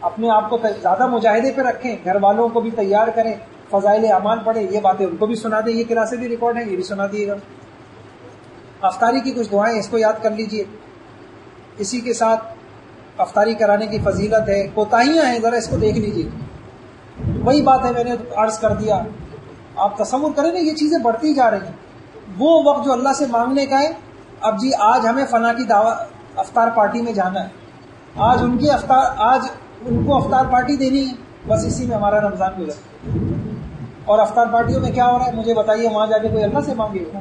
اپنے آپ کو زیادہ مجاہدے پہ رکھیں، گھر والوں کو بھی تیار کریں، فضائل اعمال پڑھیں، یہ باتیں ان کو بھی سنا دیں. یہ کلاسیں بھی ریکارڈ ہیں، یہ بھی سنا دیے گا. افطاری کی کچھ دعائیں اس کو یاد کر لیجئے. اسی کے ساتھ افطاری کرانے کی فضیلت ہے. کوتاہیاں ہیں، ذرا اس کو دیکھ لیجئے. وہی بات ہے میں نے عرض کر دیا. آپ تصور کریں نا، یہ چیزیں بڑھتی جا رہی ہیں. وہ وقت جو اللہ سے مانگنے کا ہے، اب جی آج ہمیں فلاں کی افطار پارٹی میں جانا ہے، آج ان کو افطار پارٹی دینی ہے، بس اسی میں ہمارا رمضان گزر. اور افطار پارٹیوں میں کیا ہو رہا ہے مجھے بتائیے, وہاں جا کے کوئی اللہ سے مانگے گا؟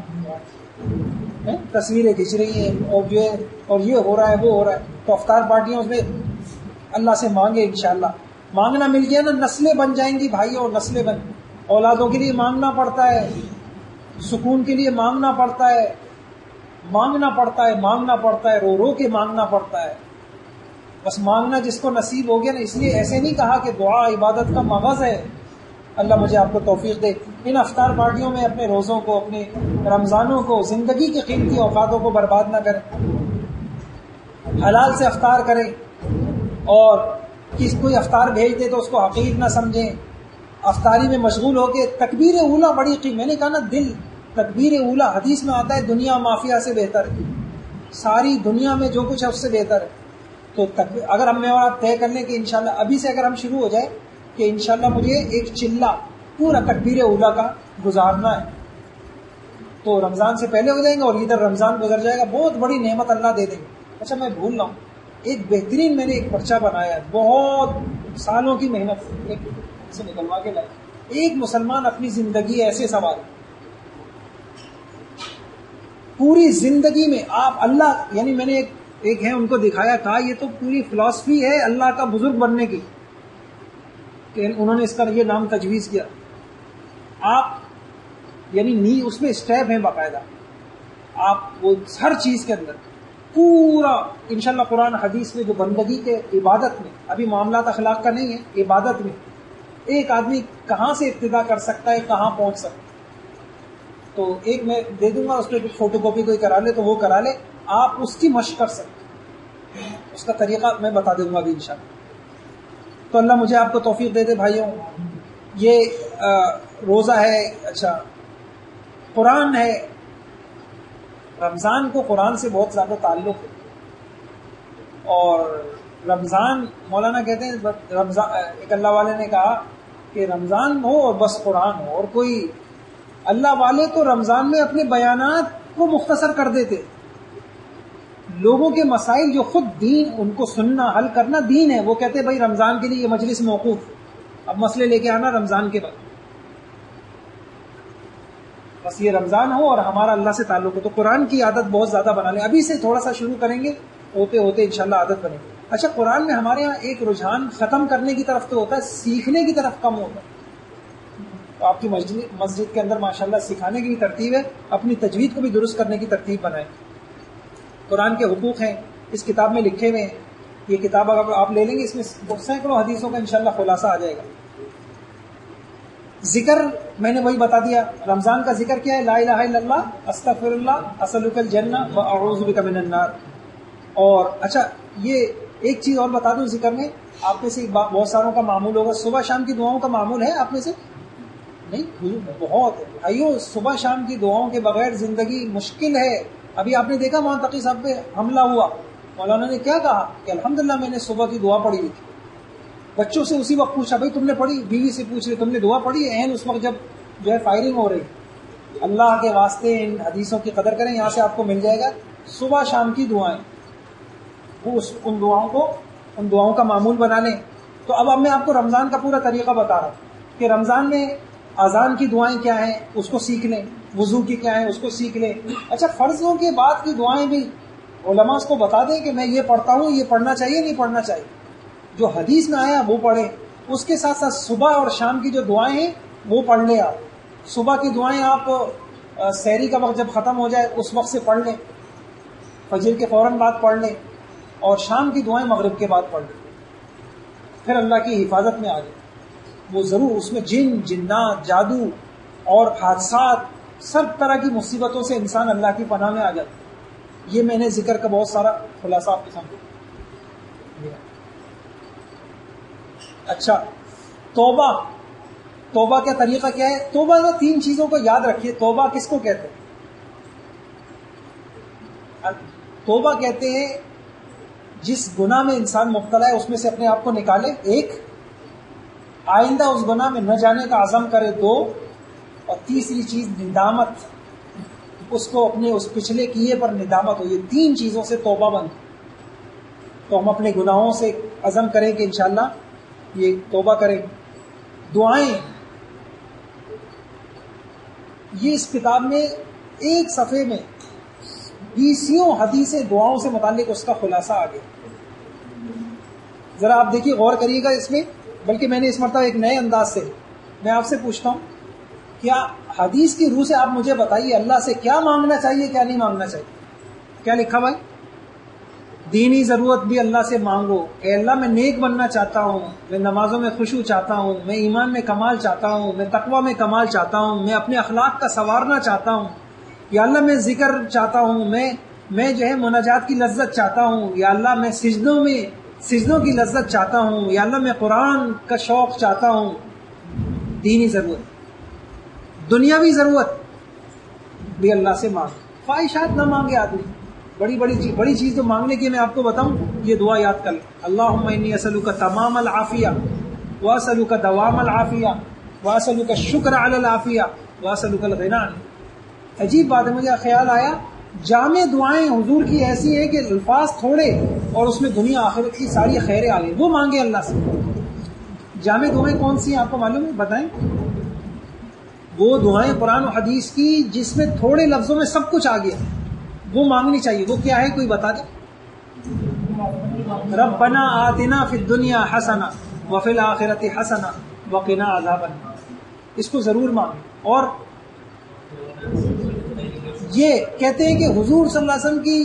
تصویریں کھینچ رہی ہیں اور جو ہے اور یہ ہو رہا ہے وہ ہو رہا ہے. تو افطار پارٹیوں میں اللہ سے مانگے انشاءاللہ. مانگنا مل گیا نا, نسلیں بن جائیں گی بھائی, اور نسلیں بن, اولادوں کے لیے مانگنا پڑتا ہے, سکون کے لیے مانگنا پڑتا ہے, مانگنا پڑتا ہے, مانگنا پڑتا ہے, رو رو کے مانگنا پڑتا ہے. بس مانگنا جس کو نصیب ہو گیا نا, اس لیے ایسے نہیں کہا کہ دعا عبادت کا مغز ہے. اللہ مجھے آپ کو توفیق دے. ان افطار پارٹیوں میں اپنے روزوں کو, اپنے رمضانوں کو, زندگی کی قیمتی اوقاتوں کو برباد نہ کریں. حلال سے افطار کریں, اور کوئی افطار بھیج دے تو اس کو حقیر نہ سمجھیں. افطاری میں مشغول ہو کے تکبیر اولا بڑی میں نے کہا نا, دل تکبیر اولا حدیث میں آتا ہے دنیا مافیا سے بہتر ہے, ساری دنیا میں جو کچھ ہے اس سے بہتر ہے. تو اگر ہم اور آپ طے کر لیں کہ انشاءاللہ ابھی سے اگر ہم شروع ہو جائے کہ انشاءاللہ مجھے ایک چلہ پورا تکبیر اولا کا گزارنا ہے, تو رمضان سے پہلے ہو جائیں گے اور ادھر رمضان گزر جائے گا, بہت بڑی نعمت اللہ دے دیں گے. اچھا میں بھول رہا ہوں, ایک بہترین میں نے ایک پرچہ بنایا ہے, بہت سالوں کی محنت سے نکلوا کے لائے. ایک مسلمان اپنی زندگی ایسے سوال, پوری زندگی میں آپ اللہ, یعنی میں نے ایک ہے ان کو دکھایا, کہا یہ تو پوری فلسفی ہے اللہ کا بزرگ بننے کی, کہ انہوں نے اس کا یہ نام تجویز کیا. آپ یعنی اس میں اسٹیپ ہیں باقاعدہ, آپ وہ ہر چیز کے اندر پورا انشاءاللہ قرآن حدیث میں جو بندگی کے عبادت میں, ابھی معاملات اخلاق کا نہیں ہے, عبادت میں ایک آدمی کہاں سے ابتدا کر سکتا ہے, کہاں پہنچ سکتا ہے. تو ایک میں دے دوں گا, اس پہ فوٹو کاپی کوئی کرا لے تو وہ کرا لے, آپ اس کی مشق کر سکتے, اس کا طریقہ میں بتا دوں گا ابھی انشاءاللہ. تو اللہ مجھے آپ کو توفیق دے دے بھائیوں. یہ روزہ ہے, اچھا قرآن ہے. رمضان کو قرآن سے بہت زیادہ تعلق ہے, اور رمضان مولانا کہتے ہیں رمضان, ایک اللہ والے نے کہا کہ رمضان ہو اور بس قرآن ہو, اور کوئی اللہ والے تو رمضان میں اپنے بیانات کو مختصر کر دیتے. لوگوں کے مسائل جو خود دین, ان کو سننا حل کرنا دین ہے, وہ کہتے بھائی رمضان کے لیے یہ مجلس موقوف, اب مسئلے لے کے آنا رمضان کے بعد, بس یہ رمضان ہو اور ہمارا اللہ سے تعلق ہو. تو قرآن کی عادت بہت زیادہ بنا لیں, ابھی سے تھوڑا سا شروع کریں گے, ہوتے ہوتے انشاءاللہ عادت بنے گی. اچھا قرآن میں ہمارے ہاں ایک رجحان ختم کرنے کی طرف تو ہوتا ہے, سیکھنے کی طرف کم ہوتا ہے. تو آپ کی مسجد کے اندر ماشاءاللہ سکھانے کی بھی ترتیب ہے, اپنی تجوید کو بھی درست کرنے کی ترتیب بنائیں. قرآن کے حقوق ہیں, اس کتاب میں لکھے ہوئے ہیں. یہ کتاب اگر آپ لے لیں گے, اس میں سینکڑوں حدیثوں کا انشاءاللہ خلاصہ آ جائے گا. ذکر میں نے وہی بتا دیا, رمضان کا ذکر کیا ہے, لا الہ الا اللہ, استغفر اللہ, اسألک الجنہ واعوذ بک من النار. اور اچھا یہ ایک چیز اور بتا دوں ذکر میں, آپ میں سے بہت ساروں کا معمول ہوگا, صبح شام کی دعاؤں کا معمول ہے آپ میں سے نہیں؟ بہت بھائیو, صبح شام کی دعاؤں کے بغیر زندگی مشکل ہے. ابھی آپ نے دیکھا وہاں تقی صاحب پہ حملہ ہوا, مولانا نے کیا کہا کہ الحمدللہ میں نے صبح کی دعا پڑھی ہوئی تھی. بچوں سے اسی وقت پوچھا, بھائی تم نے پڑھی؟ بیوی سے پوچھ رہے تم نے دعا پڑھی؟ این اس وقت جب جو ہے فائرنگ ہو رہی. اللہ کے واسطے ان حدیثوں کی قدر کریں, یہاں سے آپ کو مل جائے گا صبح شام کی دعائیں, وہ ان دعاؤں کا معمول بنا لیں. تو اب میں آپ کو رمضان کا پورا طریقہ بتا رہا ہوں کہ رمضان میں اذان کی دعائیں کیا ہیں اس کو سیکھ لیں, وضو کی کیا ہیں اس کو سیکھ لیں. اچھا فرضوں کے بعد کی دعائیں بھی علماء اس کو بتا دیں کہ میں یہ پڑھتا ہوں, یہ پڑھنا چاہیے نہیں پڑھنا چاہیے, جو حدیث میں آیا وہ پڑھیں. اس کے ساتھ ساتھ صبح اور شام کی جو دعائیں ہیں وہ پڑھ لیں. آپ صبح کی دعائیں آپ سحری کا وقت جب ختم ہو جائے اس وقت سے پڑھ لیں, فجر کے فوراً بعد پڑھ لیں, اور شام کی دعائیں مغرب کے بعد پڑھ لیں. پھر اللہ کی حفاظت میں آ جائیں. وہ ضرور اس میں جن, جنات, جادو اور حادثات, سب طرح کی مصیبتوں سے انسان اللہ کی پناہ میں آ جاتا ہے. یہ میں نے ذکر کا بہت سارا خلاصہ آپ کے سامنے. اچھا توبہ کا طریقہ کیا ہے؟ توبہ میں 3 چیزوں کو یاد رکھیے. توبہ کس کو کہتے ہیں؟ توبہ کہتے ہیں جس گناہ میں انسان مبتلا ہے اس میں سے اپنے آپ کو نکالے, 1, آئندہ اس گناہ میں نہ جانے کا عزم کرے, 2, اور تیسری چیز ندامت, اس کو اپنے اس پچھلے کیے پر ندامت ہو. یہ 3 چیزوں سے توبہ بند. تو ہم اپنے گناہوں سے عزم کریں کہ انشاءاللہ یہ توبہ کریں. دعائیں، یہ اس کتاب میں ایک صفحے میں 20 حدیثیں دعاؤں سے متعلق اس کا خلاصہ آ گیا. ذرا آپ دیکھیے، غور کریے گا اس میں. بلکہ میں نے اس مرتبہ ایک نئے انداز سے میں آپ سے پوچھتا ہوں، کیا حدیث کی روح سے آپ مجھے بتائیے اللہ سے کیا مانگنا چاہیے، کیا نہیں مانگنا چاہیے. کیا لکھا بھائی؟ دینی ضرورت بھی اللہ سے مانگو. اے اللہ میں نیک بننا چاہتا ہوں، میں نمازوں میں خشوع چاہتا ہوں، میں ایمان میں کمال چاہتا ہوں، میں تقوی میں کمال چاہتا ہوں، میں اپنے اخلاق کا سنوارنا چاہتا ہوں. یا اللہ میں ذکر چاہتا ہوں، میں جو ہے مناجات کی لذت چاہتا ہوں. یا اللہ میں سجدوں کی لذت چاہتا ہوں. یا اللہ میں قرآن کا شوق چاہتا ہوں. دینی ضرورت، دنیاوی ضرورت بھی اللہ سے مانگ. خواہشات نہ مانگے آدمی. بڑی چیز جو مانگنے کی میں آپ کو بتاؤں، یہ دعا یاد کر لیں. اللہم انی اسألک تمام العافیہ واسألک دوام العافیہ واسألک الشکر علی العافیہ واسألک الغنی. عجیب بات ہے، مجھے خیال آیا جامع دعائیں حضور کی ایسی ہیں کہ الفاظ تھوڑے اور اس میں دنیا آخرت کی ساری خیریں آ گئی. وہ مانگے اللہ سے. جامع دعائیں کون سی ہیں آپ کو معلوم ہے؟ بتائیں. وہ دعائیں قرآن و حدیث کی جس میں تھوڑے لفظوں میں سب کچھ آ گیا، وہ مانگنی چاہیے. وہ کیا ہے کوئی بتا دے؟ ربنا آتنا فی الدنیا حسنہ وفی الآخرۃ حسنہ وقنا عذاب النار. اس کو ضرور مانگیں. اور یہ کہتے ہیں کہ حضور صلی اللہ علیہ وسلم کی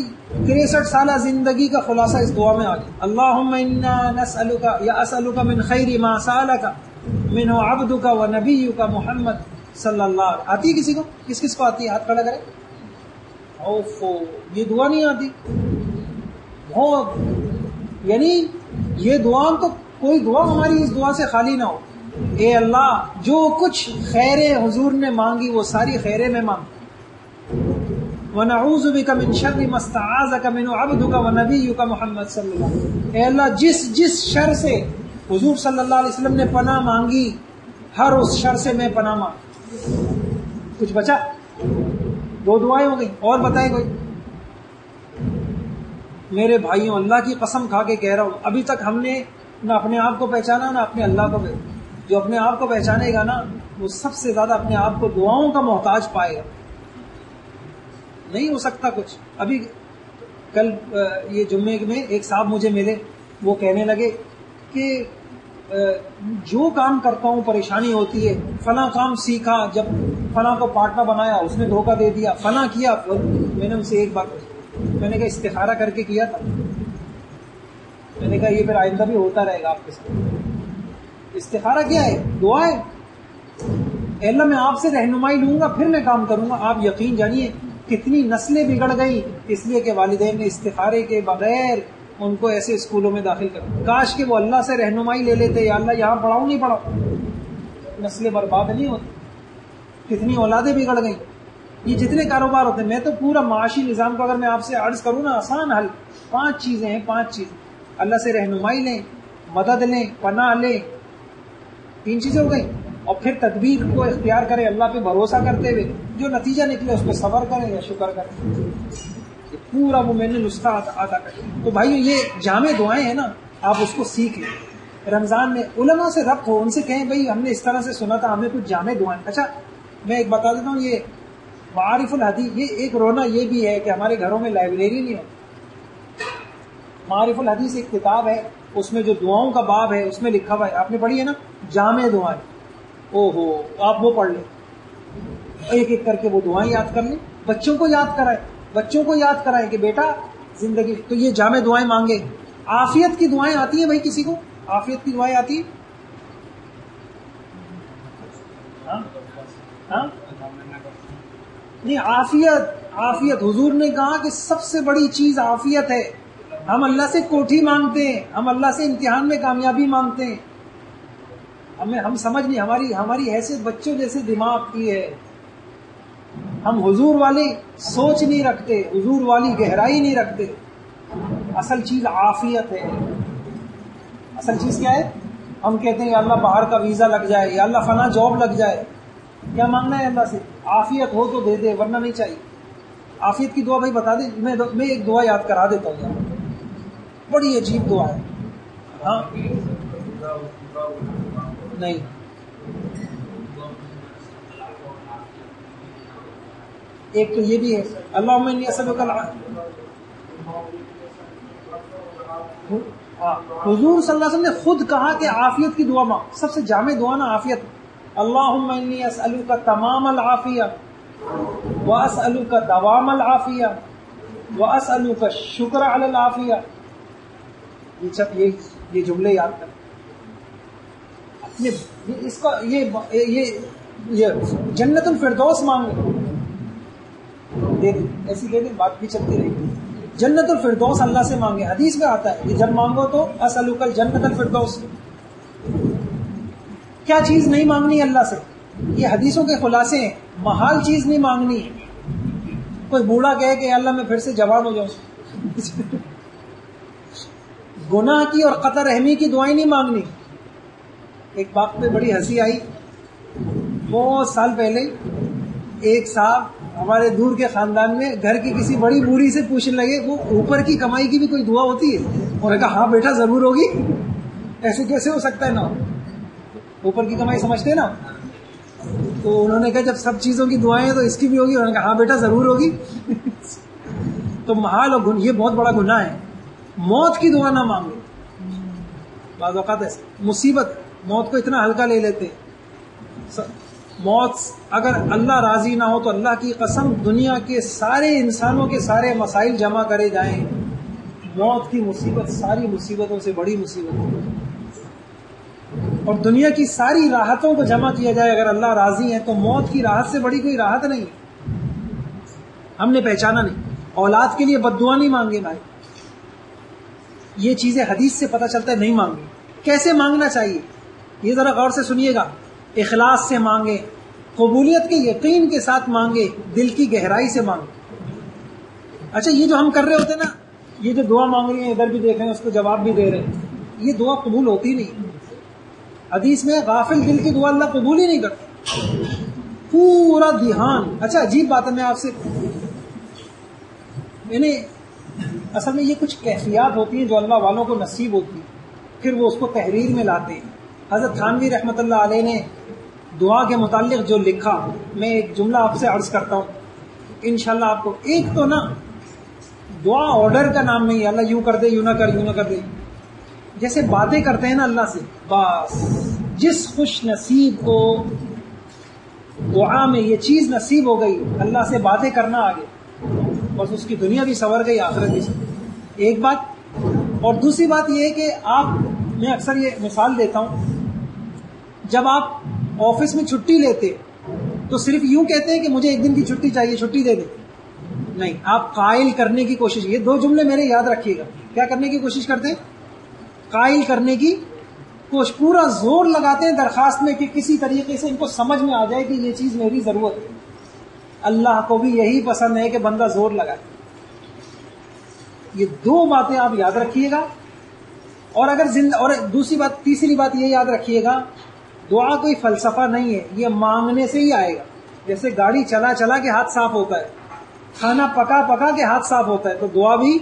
63 سالہ زندگی کا خلاصہ اس دعا میں آ گیا. اللہم انا نسألک یا اسألک من خیر ما سألک منہ عبدک و نبیک محمد صلی اللہ علیہ وسلم. آتی ہے کسی کو؟ کس کو آتی ہے؟ ہاتھ کھڑا کرے. اوفو، یہ دعا نہیں آتی بہت. یعنی یہ دعا تو کوئی دعا ہماری اس دعا سے خالی نہ ہو. اے اللہ جو کچھ خیریں حضور نے مانگی وہ ساری خیریں میں مانگ. وَنَعُوذُ بِكَ مِن شَرِّ مَا اسْتَعَاذَكَ مِنْهُ عَبْدُكَ وَنَبِيُّكَ محمد صلی اللہ علیہ وسلم. اے اللہ جس شر سے حضور صلی اللہ علیہ وسلم نے پناہ مانگی، ہر اس شر سے میں پناہ مانگ. کچھ بچا؟ 2 دعائیں ہو گئی. اور بتائیں کوئی؟ میرے بھائیوں، اللہ کی قسم کھا کے کہہ رہا ہوں، ابھی تک ہم نے نہ اپنے آپ کو پہچانا نہ اپنے اللہ کو پہچانا. جو اپنے آپ کو پہچانے گا نا وہ سب سے زیادہ اپنے آپ کو دعاؤں کا محتاج پائے گا. نہیں ہو سکتا کچھ. ابھی کل یہ جمعے میں ایک صاحب مجھے ملے، وہ کہنے لگے کہ جو کام کرتا ہوں پریشانی ہوتی ہے. فلاں کام سیکھا، جب فلاں کو پارٹنر بنایا اس نے دھوکہ دے دیا، فلاں کیا. میں نے ان سے ایک بات پوچھی، میں نے کہا استخارہ کر کے کیا تھا؟ میں نے کہا یہ پھر آئندہ بھی ہوتا رہے گا آپ کے ساتھ. استخارہ کیا ہے؟ دعا ہے. اے اللہ میں آپ سے رہنمائی لوں گا پھر میں کام کروں گا. آپ یقین جانیے کتنی نسلیں بگڑ گئی اس لیے کہ والدین نے استخارے کے بغیر ان کو ایسے اسکولوں میں داخل کر. کاش کہ وہ اللہ سے رہنمائی لے لیتے، یا اللہ یہاں پڑھاؤ نہیں پڑھاؤ، نسلیں برباد نہیں ہوتی. کتنی اولادیں بگڑ گئیں. یہ جتنے کاروبار ہوتے ہیں، میں تو پورا معاشی نظام کو اگر میں آپ سے عرض کروں نا، آسان حل 5 چیزیں ہیں. 5 چیزیں: اللہ سے رہنمائی لیں، مدد لیں، پناہ لیں. 3 چیزیں ہو گئی. اور پھر تدبیر کو اختیار کریں اللہ پہ بھروسہ کرتے ہوئے، جو نتیجہ نکلے اس پہ صبر کریں یا شکر کریں. یہ پورا وہ میں نے نسخہ ادا کر. تو بھائیو یہ جامع دعائیں ہیں نا، آپ اس کو سیکھ لیں. رمضان میں علماء سے ربط ہو، ان سے کہیں بھائی ہم نے اس طرح سے سنا تھا، ہمیں کچھ جامع دعائیں. اچھا میں ایک بتا دیتا ہوں، یہ معارف الحدیث، یہ ایک رونا یہ بھی ہے کہ ہمارے گھروں میں لائبریری نہیں ہوتی. معارف الحدیث ایک کتاب ہے، اس میں جو دعاؤں کا باب ہے اس میں لکھا ہوا ہے، آپ نے پڑھی ہے نا، جامع دعائیں. او ہو، آپ وہ پڑھ لیں، ایک ایک کر کے وہ دعائیں یاد کر لیں. بچوں کو یاد کرائیں کہ بیٹا زندگی تو یہ جامع دعائیں مانگے. عافیت کی دعائیں آتی ہیں بھائی؟ کسی کو عافیت کی دعائیں آتی ہیں؟ نہیں، عافیت حضور نے کہا کہ سب سے بڑی چیز عافیت ہے. ہم اللہ سے کوٹھی مانگتے ہیں، ہم اللہ سے امتحان میں کامیابی مانگتے ہیں. ہم سمجھ نہیں، ہماری حیثیت بچوں جیسے دماغ کی ہے. ہم حضور والی سوچ نہیں رکھتے، حضور والی گہرائی نہیں رکھتے. اصل چیز عافیت ہے. اصل چیز کیا ہے؟ ہم کہتے ہیں یا اللہ باہر کا ویزا لگ جائے، یا اللہ فلاں جاب لگ جائے. کیا مانگنا ہے اللہ سے؟ عافیت ہو تو دے دے، ورنہ نہیں چاہیے. عافیت کی دعا بھائی بتا دیں. میں ایک دعا یاد کرا دیتا ہوں یار، بڑی عجیب دعا ہے. ہاں نہیں. ایک تو یہ بھی ہے اللہم انی اسألک حضور صلی اللہ علیہ وسلم نے خود کہا کہ عافیت کی دعا مانگ. سب سے جامع دعا نا عافیت. اللہم انی اسألک تمام العافیہ واسألک دوام العافیہ واسألک الشکر علی العافیہ. یہ جملے یاد کر اس کا یہ جنت الفردوس مانگے دے دیں, ایسی دے دیں, بات بھی چلتی رہی. جنت الفردوس اللہ سے مانگے. حدیث میں آتا ہے کہ جب مانگو تو اسألک الجنت الفردوس. کیا چیز نہیں مانگنی اللہ سے؟ یہ حدیثوں کے خلاصے ہیں. محال چیز نہیں مانگنی ہے. کوئی بوڑھا کہے کہ اللہ میں پھر سے جوان ہو جاؤں. گناہ کی اور قطع رحمی کی دعائیں نہیں مانگنی. ایک بات پہ بڑی ہنسی آئی. بہت سال پہلے ایک صاحب ہمارے دور کے خاندان میں گھر کی کسی بڑی بوڑھی سے پوچھنے لگے وہ اوپر کی کمائی کی بھی کوئی دعا ہوتی ہے؟ اور کہا ہاں بیٹا ضرور ہوگی. ایسے کیسے ہو سکتا ہے نا, اوپر کی کمائی سمجھتے نا. تو انہوں نے کہا جب سب چیزوں کی دعائیں ہیں تو اس کی بھی ہوگی. انہوں نے کہا ہاں بیٹا ضرور ہوگی. تو محال اور یہ بہت بڑا گناہ ہے. موت کی دعا نہ مانگے. بعض اوقات ایسے مصیبت موت کو اتنا ہلکا لے لیتے. موت اگر اللہ راضی نہ ہو تو اللہ کی قسم دنیا کے سارے انسانوں کے سارے مسائل جمع کرے جائیں, موت کی مصیبت ساری مصیبتوں سے بڑی مصیبت ہے. اور دنیا کی ساری راحتوں کو جمع کیا جائے اگر اللہ راضی ہے تو موت کی راحت سے بڑی کوئی راحت نہیں. ہم نے پہچانا نہیں. اولاد کے لیے بد دعا نہیں مانگے بھائی. یہ چیزیں حدیث سے پتہ چلتا ہے نہیں مانگے. کیسے مانگنا چاہیے یہ ذرا غور سے سنیے گا. اخلاص سے مانگے, قبولیت کے یقین کے ساتھ مانگے, دل کی گہرائی سے مانگے. اچھا یہ جو ہم کر رہے ہوتے نا, یہ جو دعا مانگ رہی ہیں ادھر بھی دیکھ رہے ہیں اس کو جواب بھی دے رہے ہیں, یہ دعا قبول ہوتی نہیں. حدیث میں غافل دل کی دعا اللہ قبول ہی نہیں کرتا. پورا دھیان. اچھا عجیب بات ہے, میں آپ سے یعنی اصل میں یہ کچھ کیفیات ہوتی ہیں جو اللہ والوں کو نصیب ہوتی ہیں, پھر وہ اس کو تحریر میں لاتے ہیں. حضرت تھانوی رحمۃ اللہ علیہ نے دعا کے متعلق جو لکھا, میں ایک جملہ آپ سے عرض کرتا ہوں انشاءاللہ آپ کو. ایک تو نا دعا آرڈر کا نام نہیں ہے, اللہ یوں کر دے یوں نہ کر یوں نہ کر دے. جیسے باتیں کرتے ہیں نا اللہ سے, بس جس خوش نصیب کو دعا میں یہ چیز نصیب ہو گئی اللہ سے باتیں کرنا آگے, بس اس کی دنیا بھی سنور گئی آخرت بھی سنور. ایک بات. اور دوسری بات یہ ہے کہ آپ, میں اکثر یہ مثال دیتا ہوں, جب آپ آفس میں چھٹی لیتے تو صرف یوں کہتے ہیں کہ مجھے ایک دن کی چھٹی چاہیے, چھٹی دے دیں. نہیں, آپ قائل کرنے کی کوشش. یہ دو جملے میرے یاد رکھیے گا. کیا کرنے کی کوشش کرتے ہیں؟ قائل کرنے کی کوشش. پورا زور لگاتے ہیں درخواست میں کہ کسی طریقے سے ان کو سمجھ میں آ جائے کہ یہ چیز میری ضرورت ہے. اللہ کو بھی یہی پسند ہے کہ بندہ زور لگائے. یہ دو باتیں آپ یاد رکھیے گا. اور اگر اور دوسری بات, تیسری بات یہ یاد رکھیے گا, دعا کوئی فلسفہ نہیں ہے, یہ مانگنے سے ہی آئے گا. جیسے گاڑی چلا چلا کے ہاتھ صاف ہوتا ہے, کھانا پکا پکا کے ہاتھ صاف ہوتا ہے, تو دعا بھی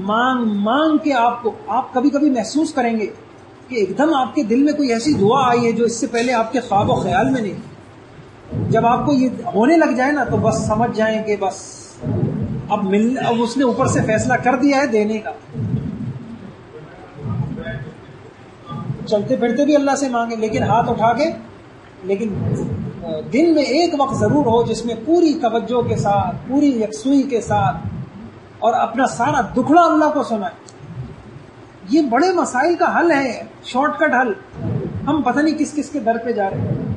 مانگ مانگ کے آپ کبھی کبھی محسوس کریں گے کہ ایک دم آپ کے دل میں کوئی ایسی دعا آئی ہے جو اس سے پہلے آپ کے خواب و خیال میں نہیں. جب آپ کو یہ ہونے لگ جائے نا تو بس سمجھ جائیں کہ بس اب اس نے اوپر سے فیصلہ کر دیا ہے دینے کا. چلتے پھرتے بھی اللہ سے مانگے, لیکن ہاتھ اٹھا کے, لیکن دن میں ایک وقت ضرور ہو جس میں پوری توجہ کے ساتھ, پوری یکسوئی کے ساتھ اور اپنا سارا دکھڑا اللہ کو سنائے. یہ بڑے مسائل کا حل ہے, شارٹ کٹ حل. ہم پتہ نہیں کس کس کے در پہ جا رہے ہیں.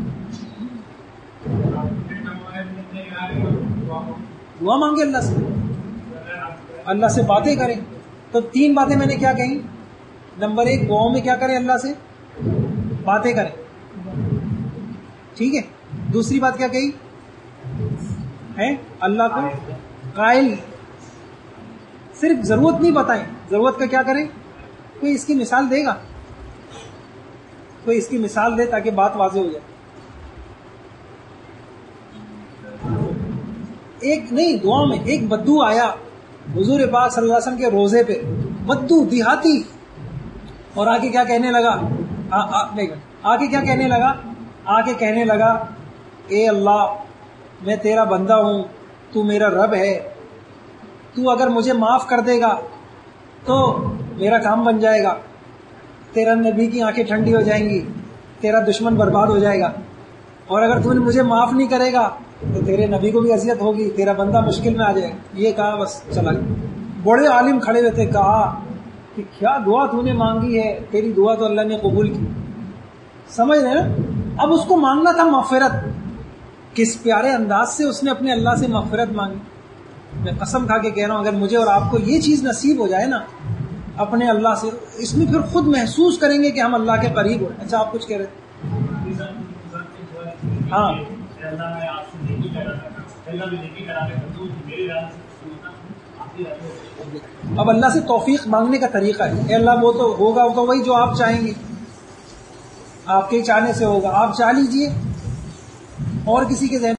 دعا مانگے اللہ سے, اللہ سے باتیں کریں. تو تین باتیں میں نے کیا کہیں. نمبر ایک, دعاؤں میں کیا کریں, اللہ سے باتیں کریں, ٹھیک ہے. دوسری بات کیا کہی ہے, اللہ کو قائل, صرف ضرورت نہیں بتائیں, ضرورت کا کیا کریں. کوئی اس کی مثال دے گا, کوئی اس کی مثال دے تاکہ بات واضح ہو جائے. ایک نہیں, دعا میں ایک بدو آیا حضور پاک صلی اللہ علیہ وسلم کے روزے پہ, بدو دیہاتی, اور آگے کیا کہنے لگا, آ کے کیا کہنے لگا؟ آ کے کہنے لگا اے اللہ میں تیرا بندہ ہوں، تو میرا رب ہے، تو اگر مجھے معاف کر دے گا تو میرا کام بن جائے گا، تیرا نبی کی آنکھیں ٹھنڈی ہو جائیں گی، تیرا دشمن برباد ہو جائے گا، اور اگر تو نے مجھے معاف نہیں کرے گا تو تیرے نبی کو بھی اذیت ہوگی، تیرا بندہ مشکل میں آ جائے گا۔ یہ کہا بس چلا گیا۔ بڑے عالم کھڑے ہوئے تھے، کہا کہ کیا دعا تو نے مانگی ہے، تیری دعا تو اللہ نے قبول کی۔ سمجھ رہے نا؟ اب اس کو مانگنا تھا مغفرت، کس پیارے انداز سے اس نے اپنے اللہ سے مغفرت مانگی۔ میں قسم کھا کے کہہ رہا ہوں اگر مجھے اور آپ کو یہ چیز نصیب ہو جائے نا اپنے اللہ سے، اس میں پھر خود محسوس کریں گے کہ ہم اللہ کے قریب ہوئے۔ اچھا آپ کچھ کہہ رہے تھے؟ ہاں اب اللہ سے توفیق مانگنے کا طریقہ ہے، اے اللہ وہ تو ہوگا وہی جو آپ چاہیں گے، آپ کے چاہنے سے ہوگا، آپ چاہ لیجئے، اور کسی کے ذہن